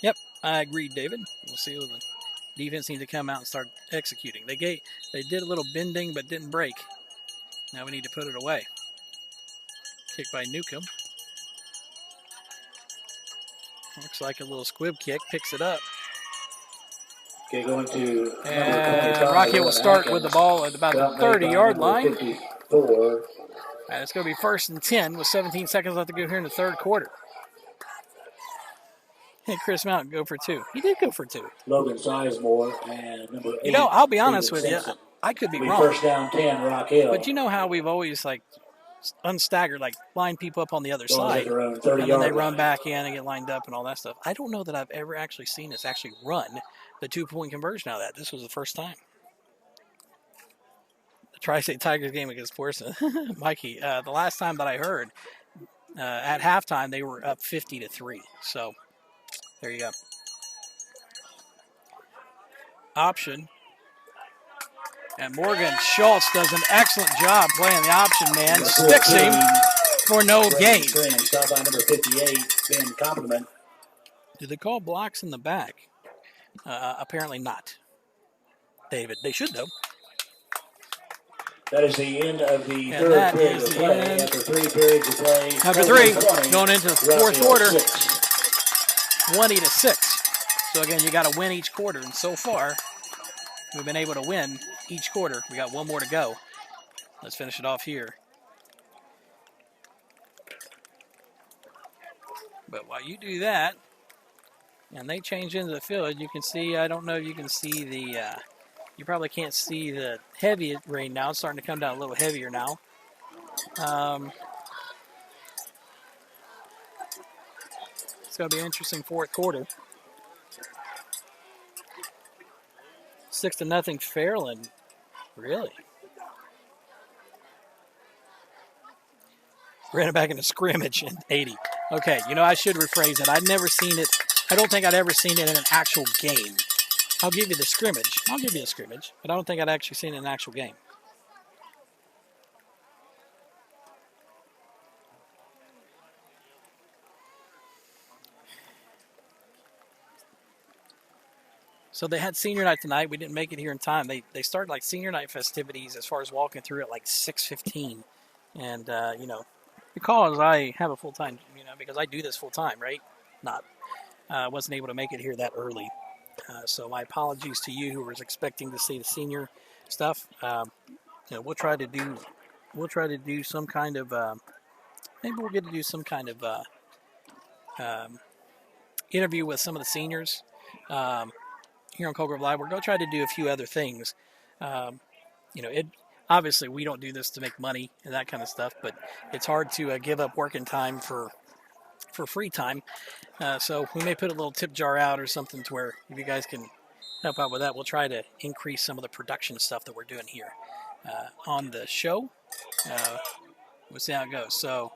Yep, I agree, David. We'll see what the defense needs to come out and start executing. They did a little bending but didn't break. Now we need to put it away. Kick by Newcomb. Looks like a little squib kick. Picks it up. Okay, going to and Rock Hill will start with the ball at about the 30-yard line. 54. And it's going to be 1st and 10 with 17 seconds left to go here in the third quarter. Hey, Chris Mountain go for 2. He did go for 2. Logan Sizemore and number 8. I'll be honest with you. I could be wrong. First down 10, Rock Hill. But you know how we've always unstaggered, line people up on the other side. And then they run back in and get lined up and all that stuff. I don't know that I've ever actually seen us actually run the 2-point conversion out of that. This was the first time. The Tri-State Tigers game against Portsmouth. Mikey, the last time that I heard, at halftime, they were up 50-3. So, there you go. Option. And Morgan Schultz does an excellent job playing the option man. Sticks him for no gain. Stop by number 58, Ben Compliment. Do they call blocks in the back? Apparently not. David, they should though. That is the end of the third period of play. After 3 periods of play. After 3, going into the fourth quarter, 20-6. So again, you got to win each quarter, and so far, we've been able to win each quarter. We got one more to go. Let's finish it off here. But while you do that, and they change into the field, you can see, I don't know if you can see you probably can't see the heavy rain now. It's starting to come down a little heavier now. It's going to be an interesting fourth quarter. 6-0 Fairland. Really? Ran it back in a scrimmage in 80. Okay, I should rephrase it. I'd never seen it. I don't think I'd ever seen it in an actual game. I'll give you the scrimmage. But I don't think I'd actually seen it in an actual game. So they had senior night tonight. We didn't make it here in time. They started like senior night festivities as far as walking through at like 6:15. And, because I have a full-time, because I do this full-time, right? Wasn't able to make it here that early. So my apologies to you who was expecting to see the senior stuff. We'll try to do some kind of, maybe we'll get to do some kind of interview with some of the seniors here on Cold Grove Live. We're going to try to do a few other things. Obviously we don't do this to make money and that kind of stuff, but it's hard to give up working time for free time. So we may put a little tip jar out or something to where if you guys can help out with that, we'll try to increase some of the production stuff that we're doing here on the show. We'll see how it goes. So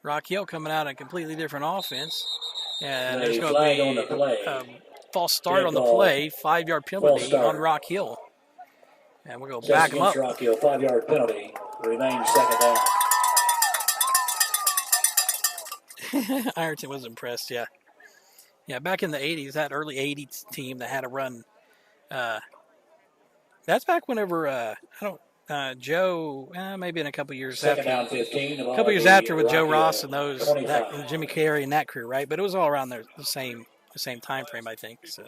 Rock Hill coming out a completely different offense. And there's going to be a false start on the play, 5-yard penalty on Rock Hill. And we're going to back him up. Rock Hill, 5-yard penalty, remains second down. Ironton was impressed, yeah. Yeah, back in the 80s, that early 80s team that had a run. That's back whenever, Joe, maybe in a couple years second after. Down 15. A couple years after with Joe Ross and those, and Jimmy Carey and that crew, right? But it was all around the same time frame, I think. So,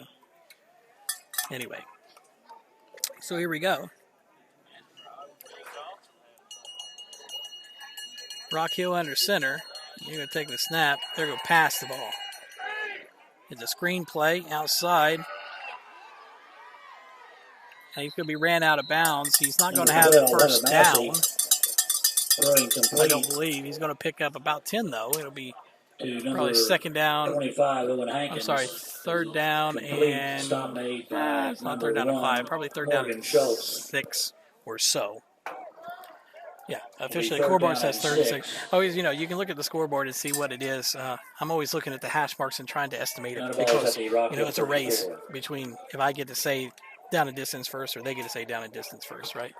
anyway. So here we go. Rock Hill under center. You're going to take the snap. They're going to pass the ball. It's a screen play outside. And he's going to be ran out of bounds. He's not going to have the first down. I don't believe. He's going to pick up about 10, though. It'll be probably second down. 25, I'm sorry, third down and it's not third down and 5. Probably third down and 6 or so. Yeah, officially the scoreboard says 36. Always, you can look at the scoreboard and see what it is. I'm always looking at the hash marks and trying to estimate it because, it's a race between if I get to say down a distance first or they get to say down a distance first, right?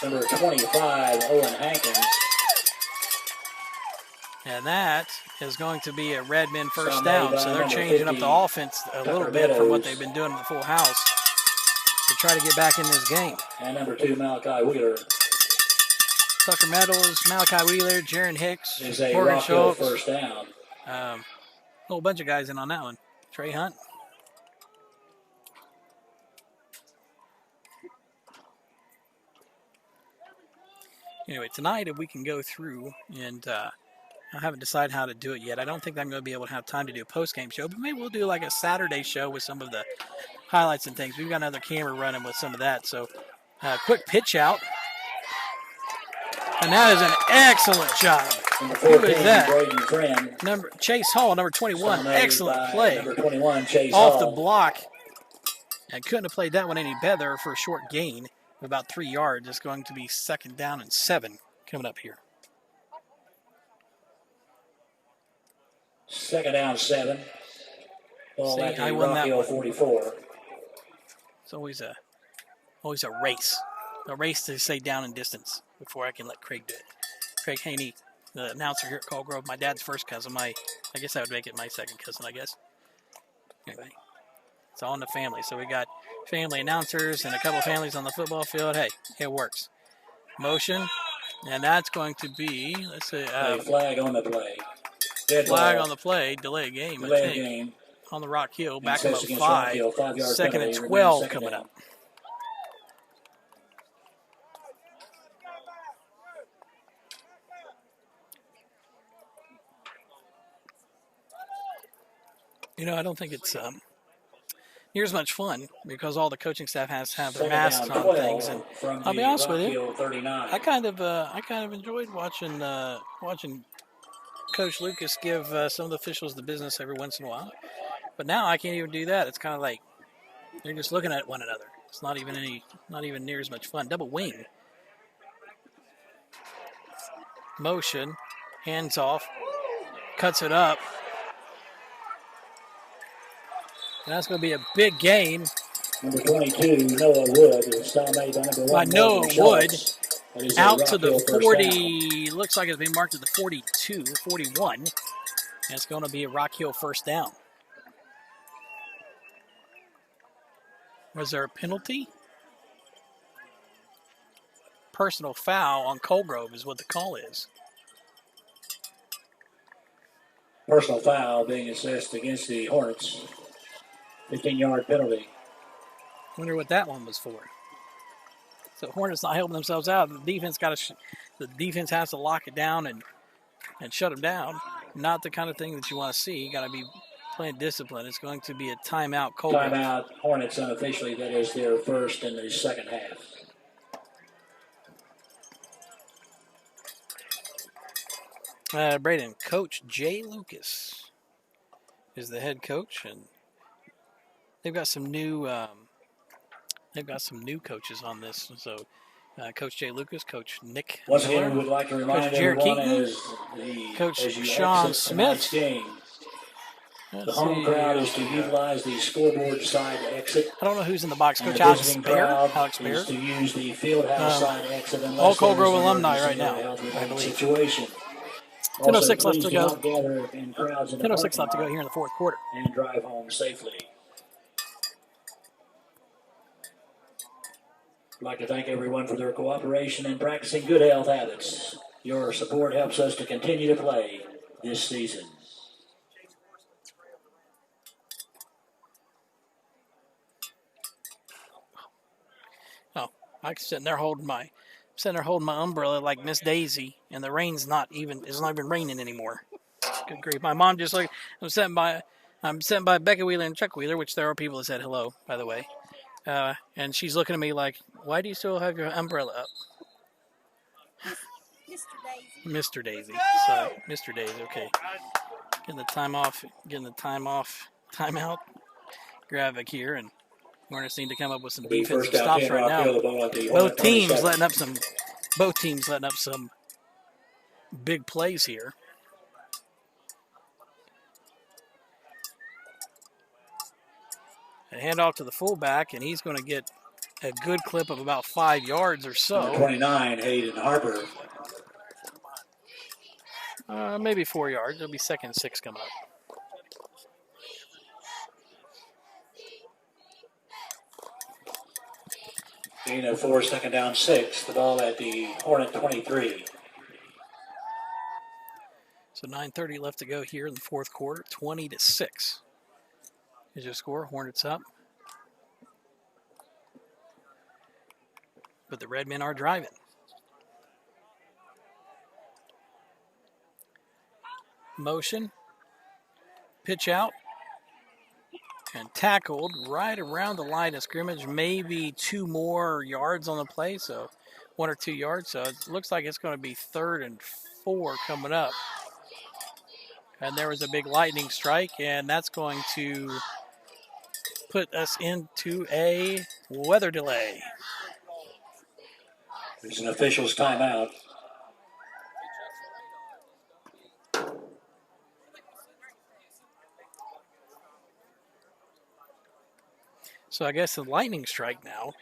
Number 25, Owen Hankins. And that is going to be a Redmond first down. So they're changing up the offense a little bit from what they've been doing in the full house to try to get back in this game. And number 2, Malachi Wheeler. Tucker Meadows, Malachi Wheeler, Jaron Hicks, Morgan Schultz. First down. A whole bunch of guys in on that one. Trey Hunt. Anyway, tonight if we can go through and I haven't decided how to do it yet. I don't think I'm going to be able to have time to do a post-game show, but maybe we'll do like a Saturday show with some of the highlights and things. We've got another camera running with some of that. So quick pitch out. And that is an excellent job. Who is that? Chase Hall, number 21. Excellent play. Number 21, Chase Off Hall. the block. And couldn't have played that one any better for a short gain of about 3 yards. It's going to be second down and 7 coming up here. Second down, 7. Ball at I the won Rock that Hill one. 44. It's always a race. A race to say down in distance before I can let Craig do it. Craig Haney, the announcer here at Cold Grove, my dad's first cousin. I guess I would make it my second cousin, I guess. Anyway, it's all in the family. So we got family announcers and a couple families on the football field. Hey, it works. Motion, and that's going to be, let's see. Flag on the play. Flag on the play, delay game, I think. On the Rock Hill, back up 5. Second and 12 coming up. I don't think it's near as much fun because all the coaching staff has to have their masks on and things. And I'll be honest with you, I kind of enjoyed watching Coach Lucas give some of the officials the business every once in a while. But now I can't even do that. It's kind of like they're just looking at one another. It's not even near as much fun. Double wing. Motion. Hands off. Cuts it up. And that's going to be a big gain. Number 22, Noah Wood, is now made by number 1. By Noah Wood. Out to the 40. Down. Looks like it's being marked at the 42, 41. And it's going to be a Rock Hill first down. Was there a penalty? Personal foul on Colgrove is what the call is. Personal foul being assessed against the Hornets. 15-yard penalty. Wonder what that one was for. So Hornets not helping themselves out. The defense the defense has to lock it down and shut them down. Not the kind of thing that you want to see. You got to be playing discipline. It's going to be a timeout. Colgrove. Timeout. Hornets unofficially. That is their first in the second half. Braden, Coach Jay Lucas is the head coach, and they've got some new coaches on this. So, Coach Jay Lucas, Coach Nick Once Miller, again, we would like to remind Coach Jared everyone Keaton, Coach Sean Smith. The home crowd is to utilize the scoreboard side exit. I don't know who's in the box. And Coach the Alex visiting Bear. crowd Alex Bear. is to use the field house side exit. All Colgrove alumni right now, I believe. Situation. 10:06 left to go. 10:06 left to go here in the fourth quarter. And drive home safely. I'd like to thank everyone for their cooperation and practicing good health habits. Your support helps us to continue to play this season. Oh, I'm sitting there holding my umbrella like Miss Daisy, and the rain's not even raining anymore. Good grief! My mom just like I'm sitting by Becca Wheeler and Chuck Wheeler, which there are people that said hello, by the way. And she's looking at me like, why do you still have your umbrella up? Mr. Daisy. So, Mr. Daisy, okay. Getting the timeout. Graphic here, and Hornets need to come up with some defensive stops right now. Both teams letting up some big plays here. A handoff to the fullback, and he's going to get a good clip of about 5 yards or so. 29, Hayden Harper. Maybe 4 yards. It'll be 2nd and 6 coming up. Gain of 4, 2nd down 6. The ball at the Hornet 23. So 9:30 left to go here in the fourth quarter. 20-6 is your score. Hornets up. But the Red Men are driving. Motion. Pitch out. And tackled right around the line of scrimmage. Maybe 2 more yards on the play. So 1 or 2 yards. So it looks like it's going to be 3rd and 4 coming up. And there was a big lightning strike. And that's going to put us into a weather delay. There's an official's timeout. So I guess the lightning strike now,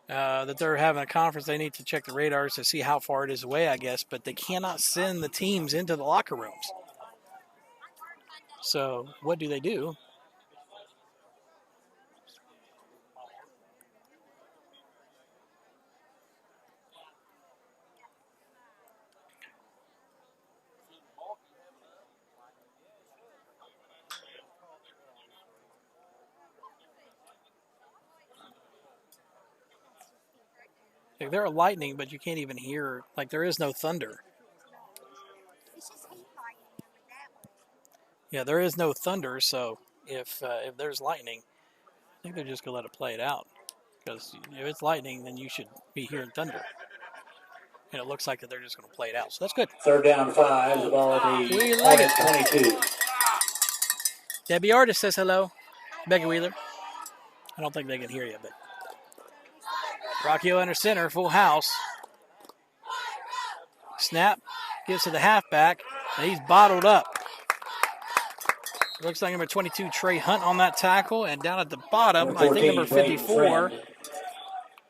that they're having a conference, they need to check the radars to see how far it is away, I guess, but they cannot send the teams into the locker rooms. So what do they do? Like, there are lightning, but you can't even hear. Like, there is no thunder. Yeah, there is no thunder. So if there's lightning, I think they're just gonna let it play it out. Because if it's lightning, then you should be hearing thunder. And it looks like that they're just gonna play it out. So that's good. 3rd down 5. The ball at the 22. Debbie Artis says hello. Becky Wheeler. I don't think they can hear you, but. Rocky under center, full house. Snap, gives to the halfback. He's bottled up. Looks like number 22, Trey Hunt, on that tackle. And down at the bottom, I think number 54.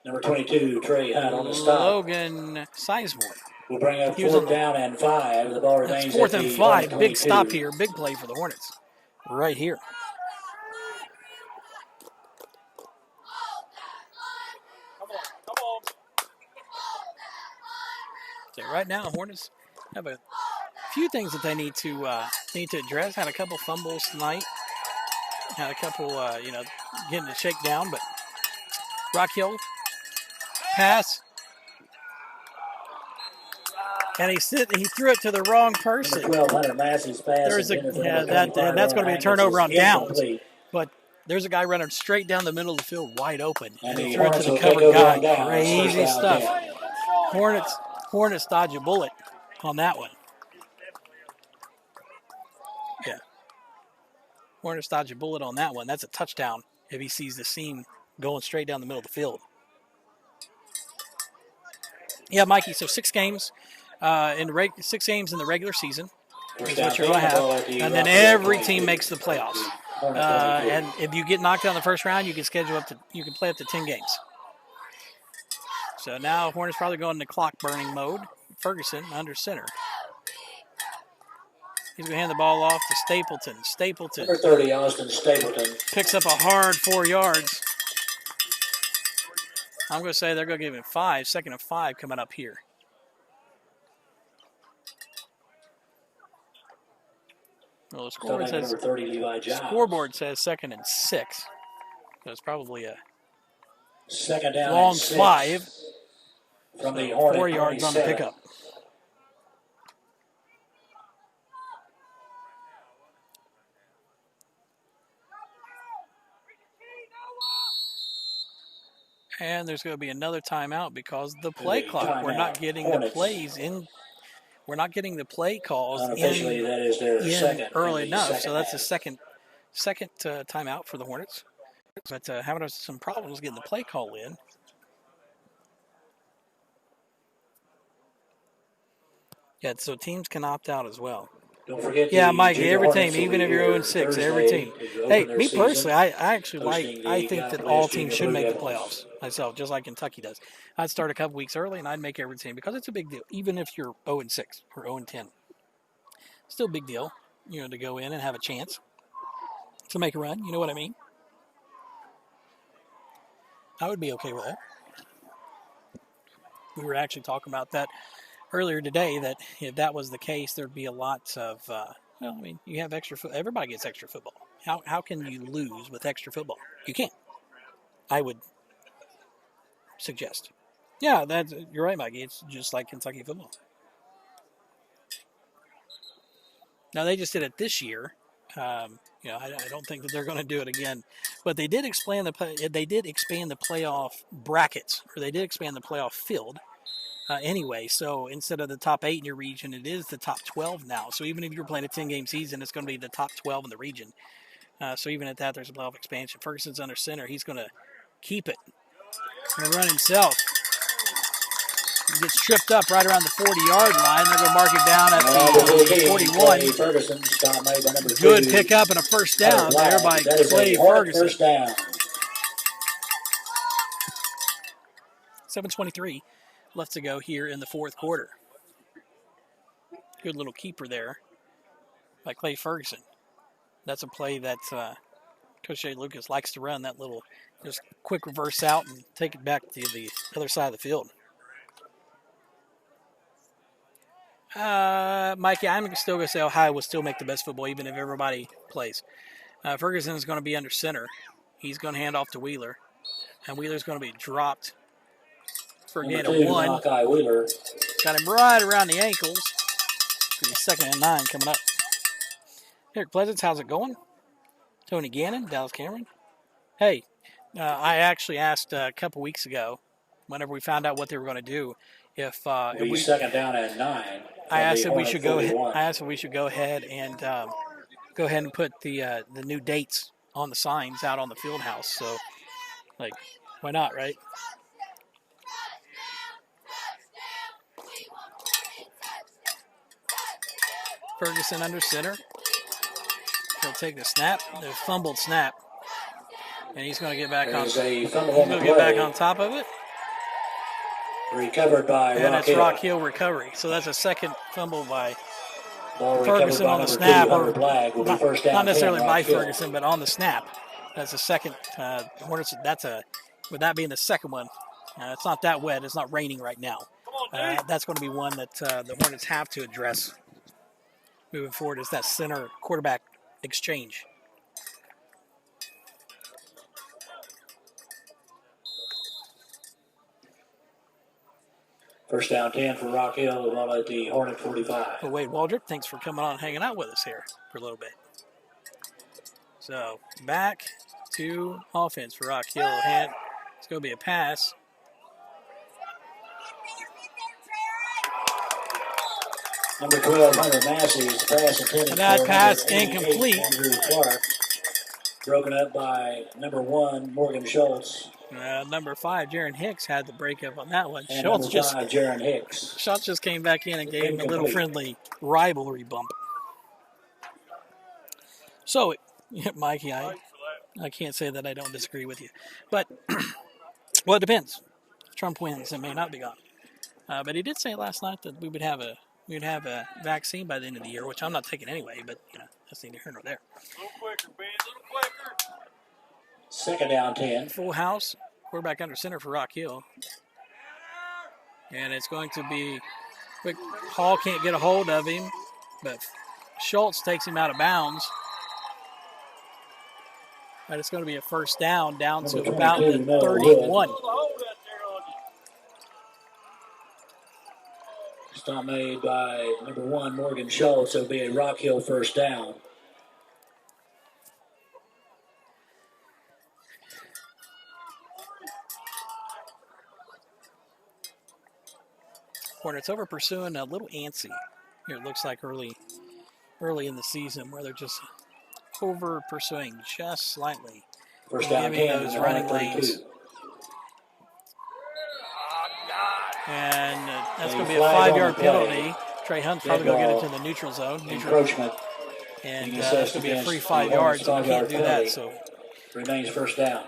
Number 22, Trey Hunt on the stop. Logan Sizemore. We'll bring up fourth down and 5. The ball remains fourth at and the 5. 22. Big stop here. Big play for the Hornets. Right here. So right now, Hornets have a few things that they need to address. Had a couple fumbles tonight. Had a couple, getting the shakedown. But Rockhill pass. And he threw it to the wrong person. 1,200 Massey's pass. That's going to be a turnover on downs. But there's a guy running straight down the middle of the field, wide open, and he threw it to the covered guy. Crazy stuff. Hornets dodge a bullet on that one. Yeah. Hornets dodge a bullet on that one. That's a touchdown if he sees the seam going straight down the middle of the field. Yeah, Mikey. So 6 games. 6 games in the regular season is what you're going to have. And then every team makes the playoffs. And if you get knocked out in the first round, you can play up to 10 games. So now Hornets probably going into clock burning mode. Ferguson under center. He's going to hand the ball off to Stapleton. Number 30, Austin Stapleton. Picks up a hard 4 yards. I'm going to say they're going to give him 5. 2nd and 5 coming up here. Well, the scoreboard says 2nd and 6. So it's probably a second down long 5. From the 4 yards on the pickup. And there's going to be another timeout because the play clock. We're not getting the plays in. We're not getting the play calls in early enough. So that's the second timeout for the Hornets. But having some problems getting the play call in. Yeah, so teams can opt out as well. Don't forget. Yeah, Mike, every team, even if you're 0-6, every team. Hey, me personally, I think that all teams should make the playoffs myself, just like Kentucky does. I'd start a couple weeks early, and I'd make every team because it's a big deal, even if you're 0-6 or 0-10. Still a big deal, to go in and have a chance to make a run. You know what I mean? I would be okay with that. We were actually talking about that earlier today, that if that was the case, there'd be a lot of, you have everybody gets extra football. How can you lose with extra football? You can't. I would suggest. Yeah, you're right, Mikey. It's just like Kentucky football. Now, they just did it this year. I don't think that they're going to do it again. But they did expand the playoff brackets, or they did expand the playoff field. Anyway, so instead of the top 8 in your region, it is the top 12 now. So even if you're playing a 10-game season, it's going to be the top 12 in the region. So even at that, there's a playoff expansion. Ferguson's under center. He's going to keep it and run himself. He gets tripped up right around the 40-yard line. They're going to mark it down at the 41. Good pickup and a first down there by Clay Ferguson. First down. 7:23 left to go here in the fourth quarter. Good little keeper there by Clay Ferguson. That's a play that Coach Jay Lucas likes to run, that little just quick reverse out and take it back to the other side of the field. Mikey, I'm still going to say Ohio will still make the best football even if everybody plays. Ferguson is going to be under center. He's going to hand off to Wheeler. And Wheeler's going to be dropped for a gain of 1. Got him right around the ankles. It's 2nd and 9 coming up. Eric Pleasance, how's it going? Tony Gannon, Dallas Cameron. Hey, I actually asked a couple weeks ago, whenever we found out what they were going to do, if we second down at 9. I asked if we should go ahead and put the new dates on the signs out on the field house. So, why not, right? Ferguson under center. He'll take the snap, the fumbled snap, and he's going to get back on. He's going to get back on top of it. Recovered by and Rock it's Hill. Rock Hill recovery. So that's a second fumble by Ball Ferguson on the snap, or not necessarily by Hill. Ferguson, but on the snap. That's the second. Hornets. With that being the second one. It's not that wet. It's not raining right now. That's going to be one that the Hornets have to address moving forward. Is that center quarterback exchange. First down 10 for Rock Hill, while at the Hornet 45. Well, Wade Waldrop, thanks for coming on and hanging out with us here for a little bit. So, back to offense for Rock Hill. It's going to be a pass. Number 12, Hunter Massey's pass intended and that for pass number incomplete. Andrew Clark. Broken up by number 1, Morgan Schultz. Number 5, Jaron Hicks had the breakup on that one. And Schultz just came back in and gave him a little friendly rivalry bump. So, Mikey, I can't say that I don't disagree with you. But, well, it depends. If Trump wins, it may not be gone. But he did say last night that we'd have a vaccine by the end of the year, which I'm not taking anyway, but, that's neither here nor there. A little quicker, Ben, a little quicker. Second down 10. Full house. Quarterback under center for Rock Hill. And it's going to be quick. Hall can't get a hold of him, but Schultz takes him out of bounds. But it's going to be a first down to about the 31. Stop made by number 1, Morgan Schultz. It'll be a Rock Hill first down. Hornets over pursuing a little antsy. Here it looks like early in the season where they're just over pursuing just slightly. First down 10, those running lanes. And that's going to be a 5-yard penalty. Trey Hunt's probably going to get it to the neutral zone. Encroachment. And it's going to be a free 5 yards. So you can't do that. So remains first down.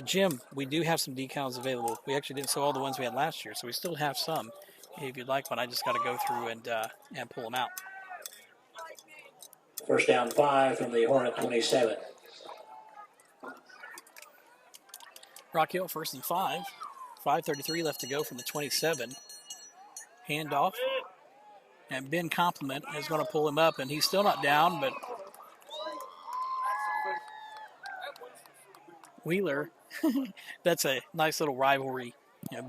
Jim, we do have some decals available. We actually didn't sell all the ones we had last year, so we still have some. If you'd like one, I just got to go through and pull them out. First down 5 from the Hornet 27. Rock Hill, 1st and 5. 5:33 left to go from the 27. Handoff. And Ben Compliment is going to pull him up, and he's still not down, but Wheeler, that's a nice little rivalry.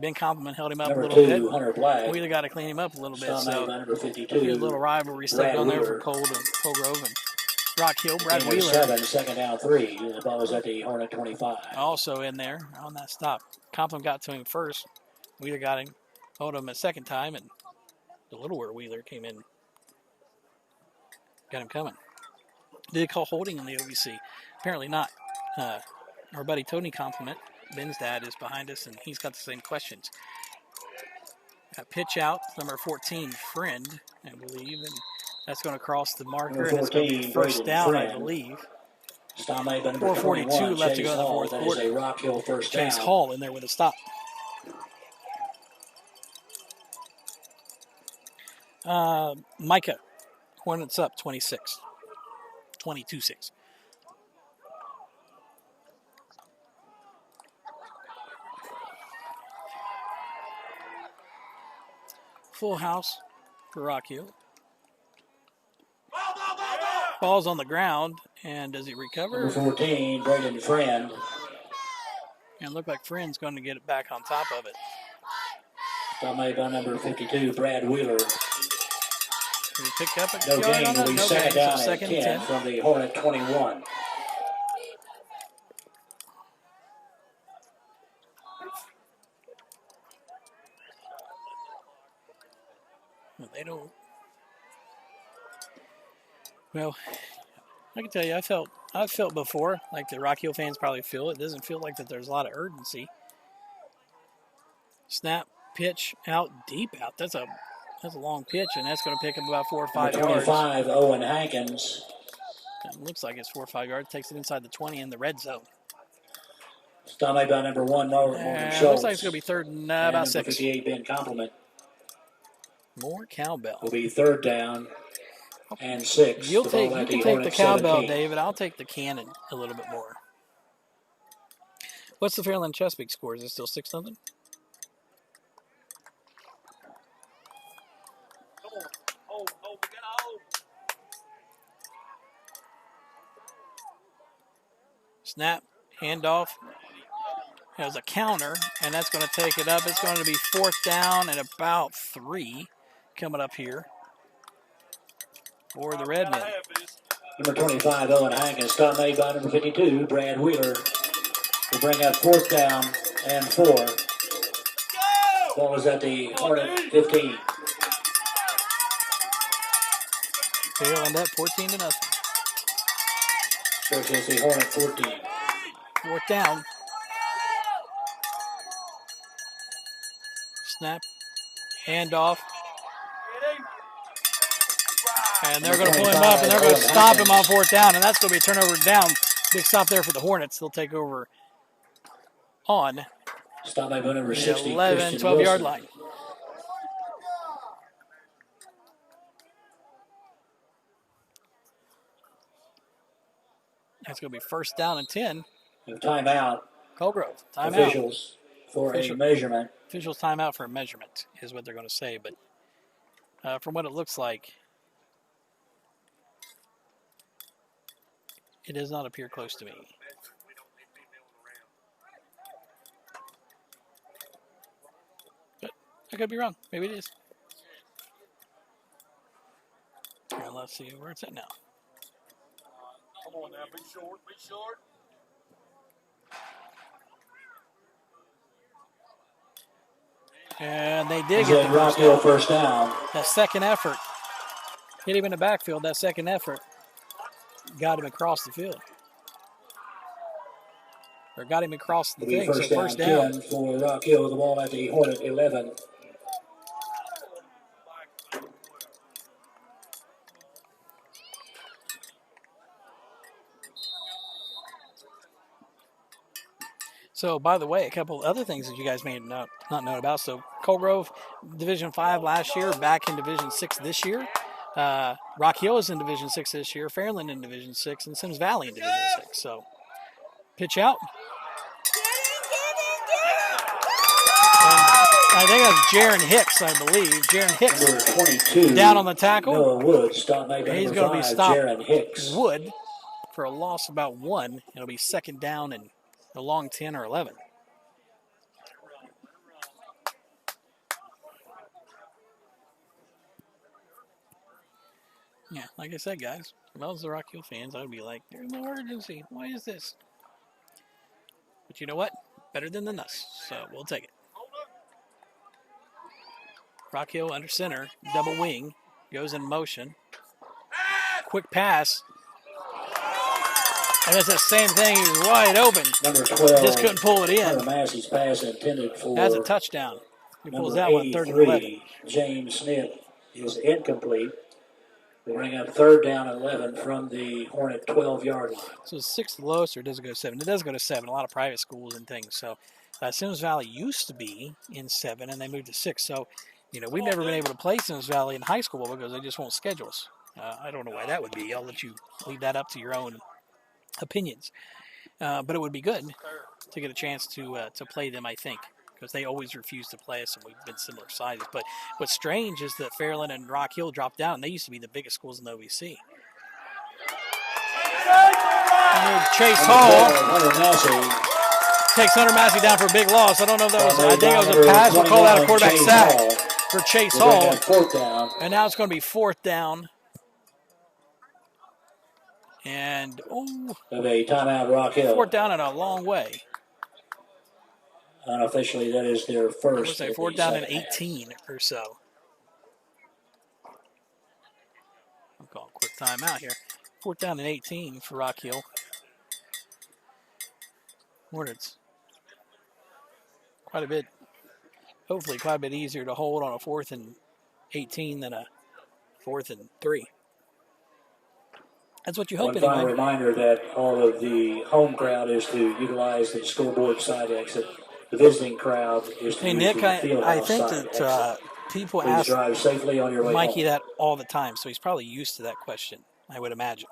Ben Compliment held him up number a little 2, bit. Hunter Black. Wheeler got to clean him up a little bit. So Number 52, a little rivalry stuff on there for Colgrove and Rock Hill. Brad Wheeler. 7, second down 3. The ball was at the Hornet 25. Also in there on that stop. Compliment got to him first. Wheeler got him, hold him a second time, and the littler Wheeler came in, got him coming. Did they call holding in the OVC? Apparently not. Our buddy Tony Compliment, Ben's dad, is behind us, and he's got the same questions. Pitch out, number 14, Friend, I believe, and that's going to cross the marker, and it's going to be first down, I believe. 4:42 left to go in the fourth quarter. A Rock Hill first Chase down. Hall in there with a stop. Micah, Hornets up 26. 22-6. Full house for Rock Hill. Ball's on the ground, and does he recover? Number 14, Braden Friend. And look like Friend's going to get it back on top of it. Stop made by number 52, Brad Wheeler. Did he pick up a No yard gain on will it? be No second gain. down So and second 10 and 10. from the Hornet 21. Well, they don't. Well, I can tell you, I've felt before, like the Rock Hill fans probably feel. It doesn't feel like that there's a lot of urgency. Snap, pitch, out, deep out. That's a That's a long pitch, and that's going to pick up about 4 or 5 Number yards. 25, Owen Hankins. It looks like it's 4 or 5 yards. Takes it inside the 20 in the red zone. Stop made by number 1, Morgan Schultz. Looks like it's going to be third and about 6. 58, Ben Compliment. More cowbell. Will be third down and 6. You can take the cowbell, David. I'll take the cannon a little bit more. What's the Fairland Chesapeake score? Is it still 6-0? Come on, hold, we got to hold. Snap, handoff. There's a counter, and that's going to take it up. It's going to be fourth down and about 3 coming up here for the Redmen. Number 25, Owen Hankins. Stop made by number 52, Brad Wheeler. Will bring up fourth down and 4. Ball is at the Hornet 15. They'll end up 14-0. First is the Hornet 14. Fourth down. Snap. Handoff. And they're going to pull him up, and they're going to stop him on fourth down, and that's going to be a turnover down. Big stop there for the Hornets. They'll take over on Stop by number 60, 11, 12-yard line. That's going to be first down and 10. Timeout. Colgrove. Timeout. Officials for a measurement. Officials timeout for a measurement is what they're going to say. But from what it looks like, it does not appear close to me. But I could be wrong. Maybe it is. Here, let's see where it's at now. Come on now, be short, be short. And they did get the first down. That second effort hit him in the backfield. That second effort got him across the field. Or got him across the thing, so first down. 10 for Rock Hill, the ball at the Hornet 11. So, by the way, a couple other things that you guys may not know about. So, Colgrove, Division 5 last year, back in Division 6 this year. Rock Hill is in Division 6 this year, Fairland in Division 6, and Sims Valley in Division 6. So, pitch out. I think that's Jaron Hicks, I believe. Jaron Hicks Number 22, down on the tackle. Noah Wood, stop by He's going to be stopped. Jaron Hicks. Wood for a loss about 1. It'll be second down and a long 10 or 11. Yeah, like I said, guys, if I was the Rock Hill fans, I would be like, there's no urgency. Why is this? But you know what? Better than us, so we'll take it. Rock Hill under center, double wing, goes in motion. Quick pass. And it's the same thing. He was wide open. Number 12. Just couldn't pull it in. Massey's pass intended for. That's a touchdown. He pulls that one, third and 11. James Smith is incomplete. We'll bring up third down and 11 from the Hornet 12-yard line. So it's 6th lowest, or does it go to 7? It does go to 7. A lot of private schools and things. So Sims Valley used to be in 7, and they moved to 6. So, you know, we've never been able to play Sims Valley in high school because they just won't schedule us. I don't know why that would be. I'll let you leave that up to your own opinions. But it would be good to get a chance to play them, I think, because they always refuse to play us, and we've been similar sizes. But what's strange is that Fairland and Rock Hill dropped down, and they used to be the biggest schools in the OVC. Chase Hall takes Hunter Massey down for a big loss. I don't know if that was, I think it was a pass. We'll call that a quarterback sack for Chase Hall. And now it's going to be fourth down. And, a timeout, Rock Hill. Fourth down and a long way. Unofficially, that is their first. I would say fourth down and 18 or so. I'm calling quick timeout here. Fourth down and 18 for Rock Hill. Hornets. Quite a bit, hopefully quite a bit easier to hold on a 4th and 18 than a 4th and 3. That's what you hope One final anyway. reminder that all of the home crowd is to utilize the scoreboard side exit. The visiting crowd is to Hey, use Nick, the field I house think side that exit. people Please ask drive safely on your way Mikey home. that all the time, so he's probably used to that question, I would imagine.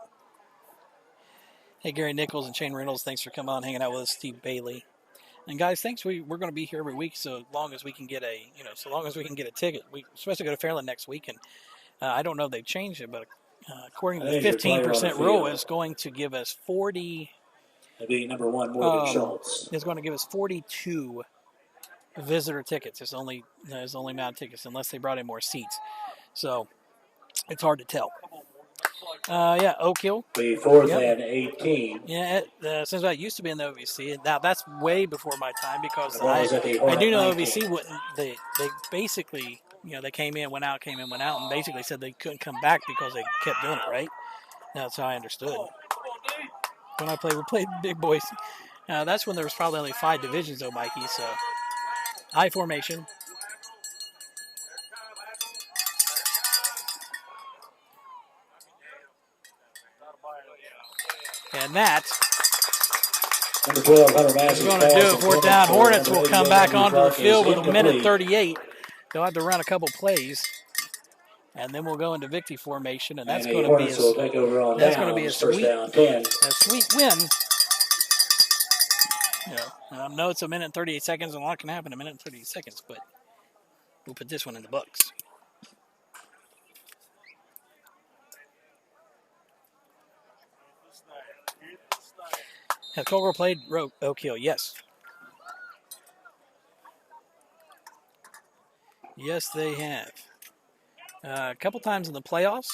Hey, Gary Nichols and Shane Reynolds, thanks for coming on, hanging out with us. Steve Bailey. And guys, thanks. We're going to be here every week, so long as we can get a ticket. We're supposed to go to Fairland next week, and I don't know if they've changed it, but according to the 15% rule, it's going to give us 40. That'd be number 1, Morgan Schultz. It's going to give us 42 visitor tickets. There's only amount of tickets unless they brought in more seats. So it's hard to tell. Oak Hill. The 4th and 18. Yeah, since I used to be in the OVC, now that's way before my time because I do know OVC wouldn't. They basically, they came in, went out, and basically said they couldn't come back because they kept doing it, right? That's how I understood. When we played big boys. That's when there was probably only 5 divisions, though, Mikey. So I formation. And that number 12, Hunter Massey, is going to do it. 4th down. Hornets will come back onto the field with a minute 38. They'll have to run a couple plays, and then we'll go into victory formation, and that's going to be a sweet win. I know it's a minute and 38 seconds, and a lot can happen in a minute and 38 seconds, but we'll put this one in the books. Have Colgrove played Oak Hill? Yes. Yes, they have. A couple times in the playoffs.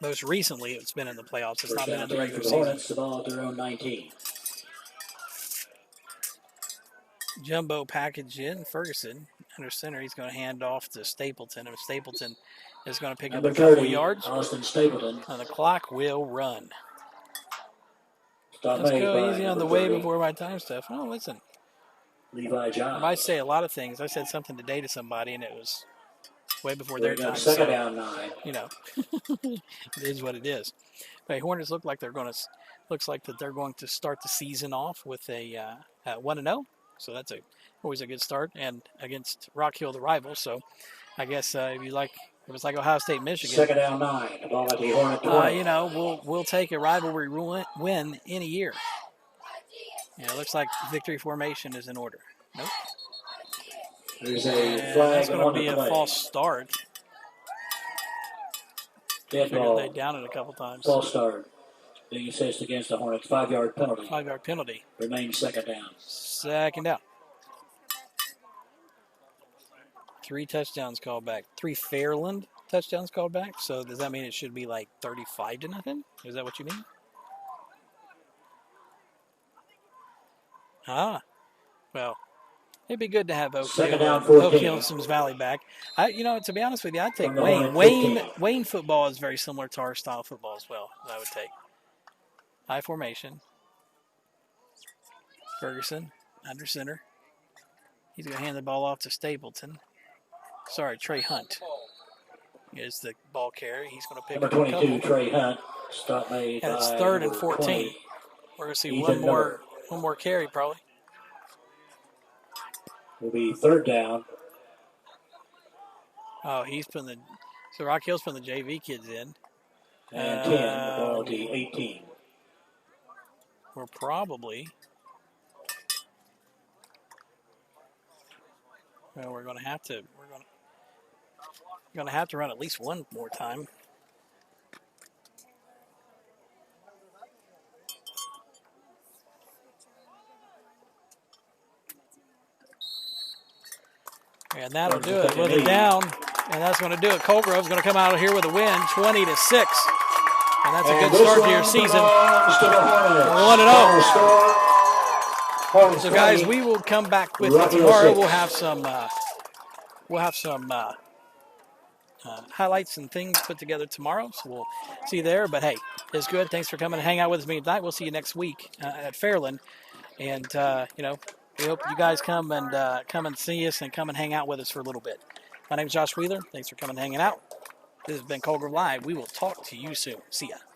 Most recently, it's been in the playoffs. It's not been in the regular season. Hornets, the ball at their own 19. Jumbo package in. Ferguson under center. He's going to hand off to Stapleton. And Stapleton is going to pick up a couple yards. Austin Stapleton. And the clock will run. Let's go easy on the way before my time stuff. Oh, listen. Levi John. I might say a lot of things. I said something today to somebody, and it was way before their time. Second down 9. It is what it is. But Hornets looks like they're going to start the season off with a 1-0. So that's always a good start, and against Rock Hill, the rival. So I guess if it's like Ohio State, Michigan. Second down 9. The ball at the Hornet. We'll take a rivalry win any year. It looks like victory formation is in order. Nope. There's a flag. That's going to be a false start. Dead ball. They down it a couple times. False start. Being assessed against the Hornets. 5-yard penalty. 5-yard penalty. Remains second down. Second down. 3 touchdowns called back. 3 Fairland touchdowns called back. So does that mean it should be like 35-0? Is that what you mean? Well, it'd be good to have Oak Hill and Sims Valley back. To be honest with you, I'd take Wayne. Wayne football is very similar to our style of football as well. I would take. High formation. Ferguson under center. He's going to hand the ball off to Stapleton. Trey Hunt is the ball carrier. He's going to pick up number 22, Trey Hunt. Stop made. And it's 3rd and 14. 20. We're going to see one more carry probably. Will be 3rd down. Oh, Rock Hill's putting the JV kids in. And 10, the ball to 18. We're probably. Well, we're going to have to run at least one more time. And that'll do it with it down. And that's going to do it. Colgrove's going to come out of here with a win, 20-6. And that's a good start to your season. 1-0. So, guys, we will come back with you tomorrow. We'll have some highlights and things put together tomorrow. So we'll see you there. But, hey, it's good. Thanks for coming and hang out with us tonight. We'll see you next week at Fairland. And, we hope you guys come and see us and come and hang out with us for a little bit. My name is Josh Wheeler. Thanks for coming and hanging out. This has been Cold Grove Live. We will talk to you soon. See ya.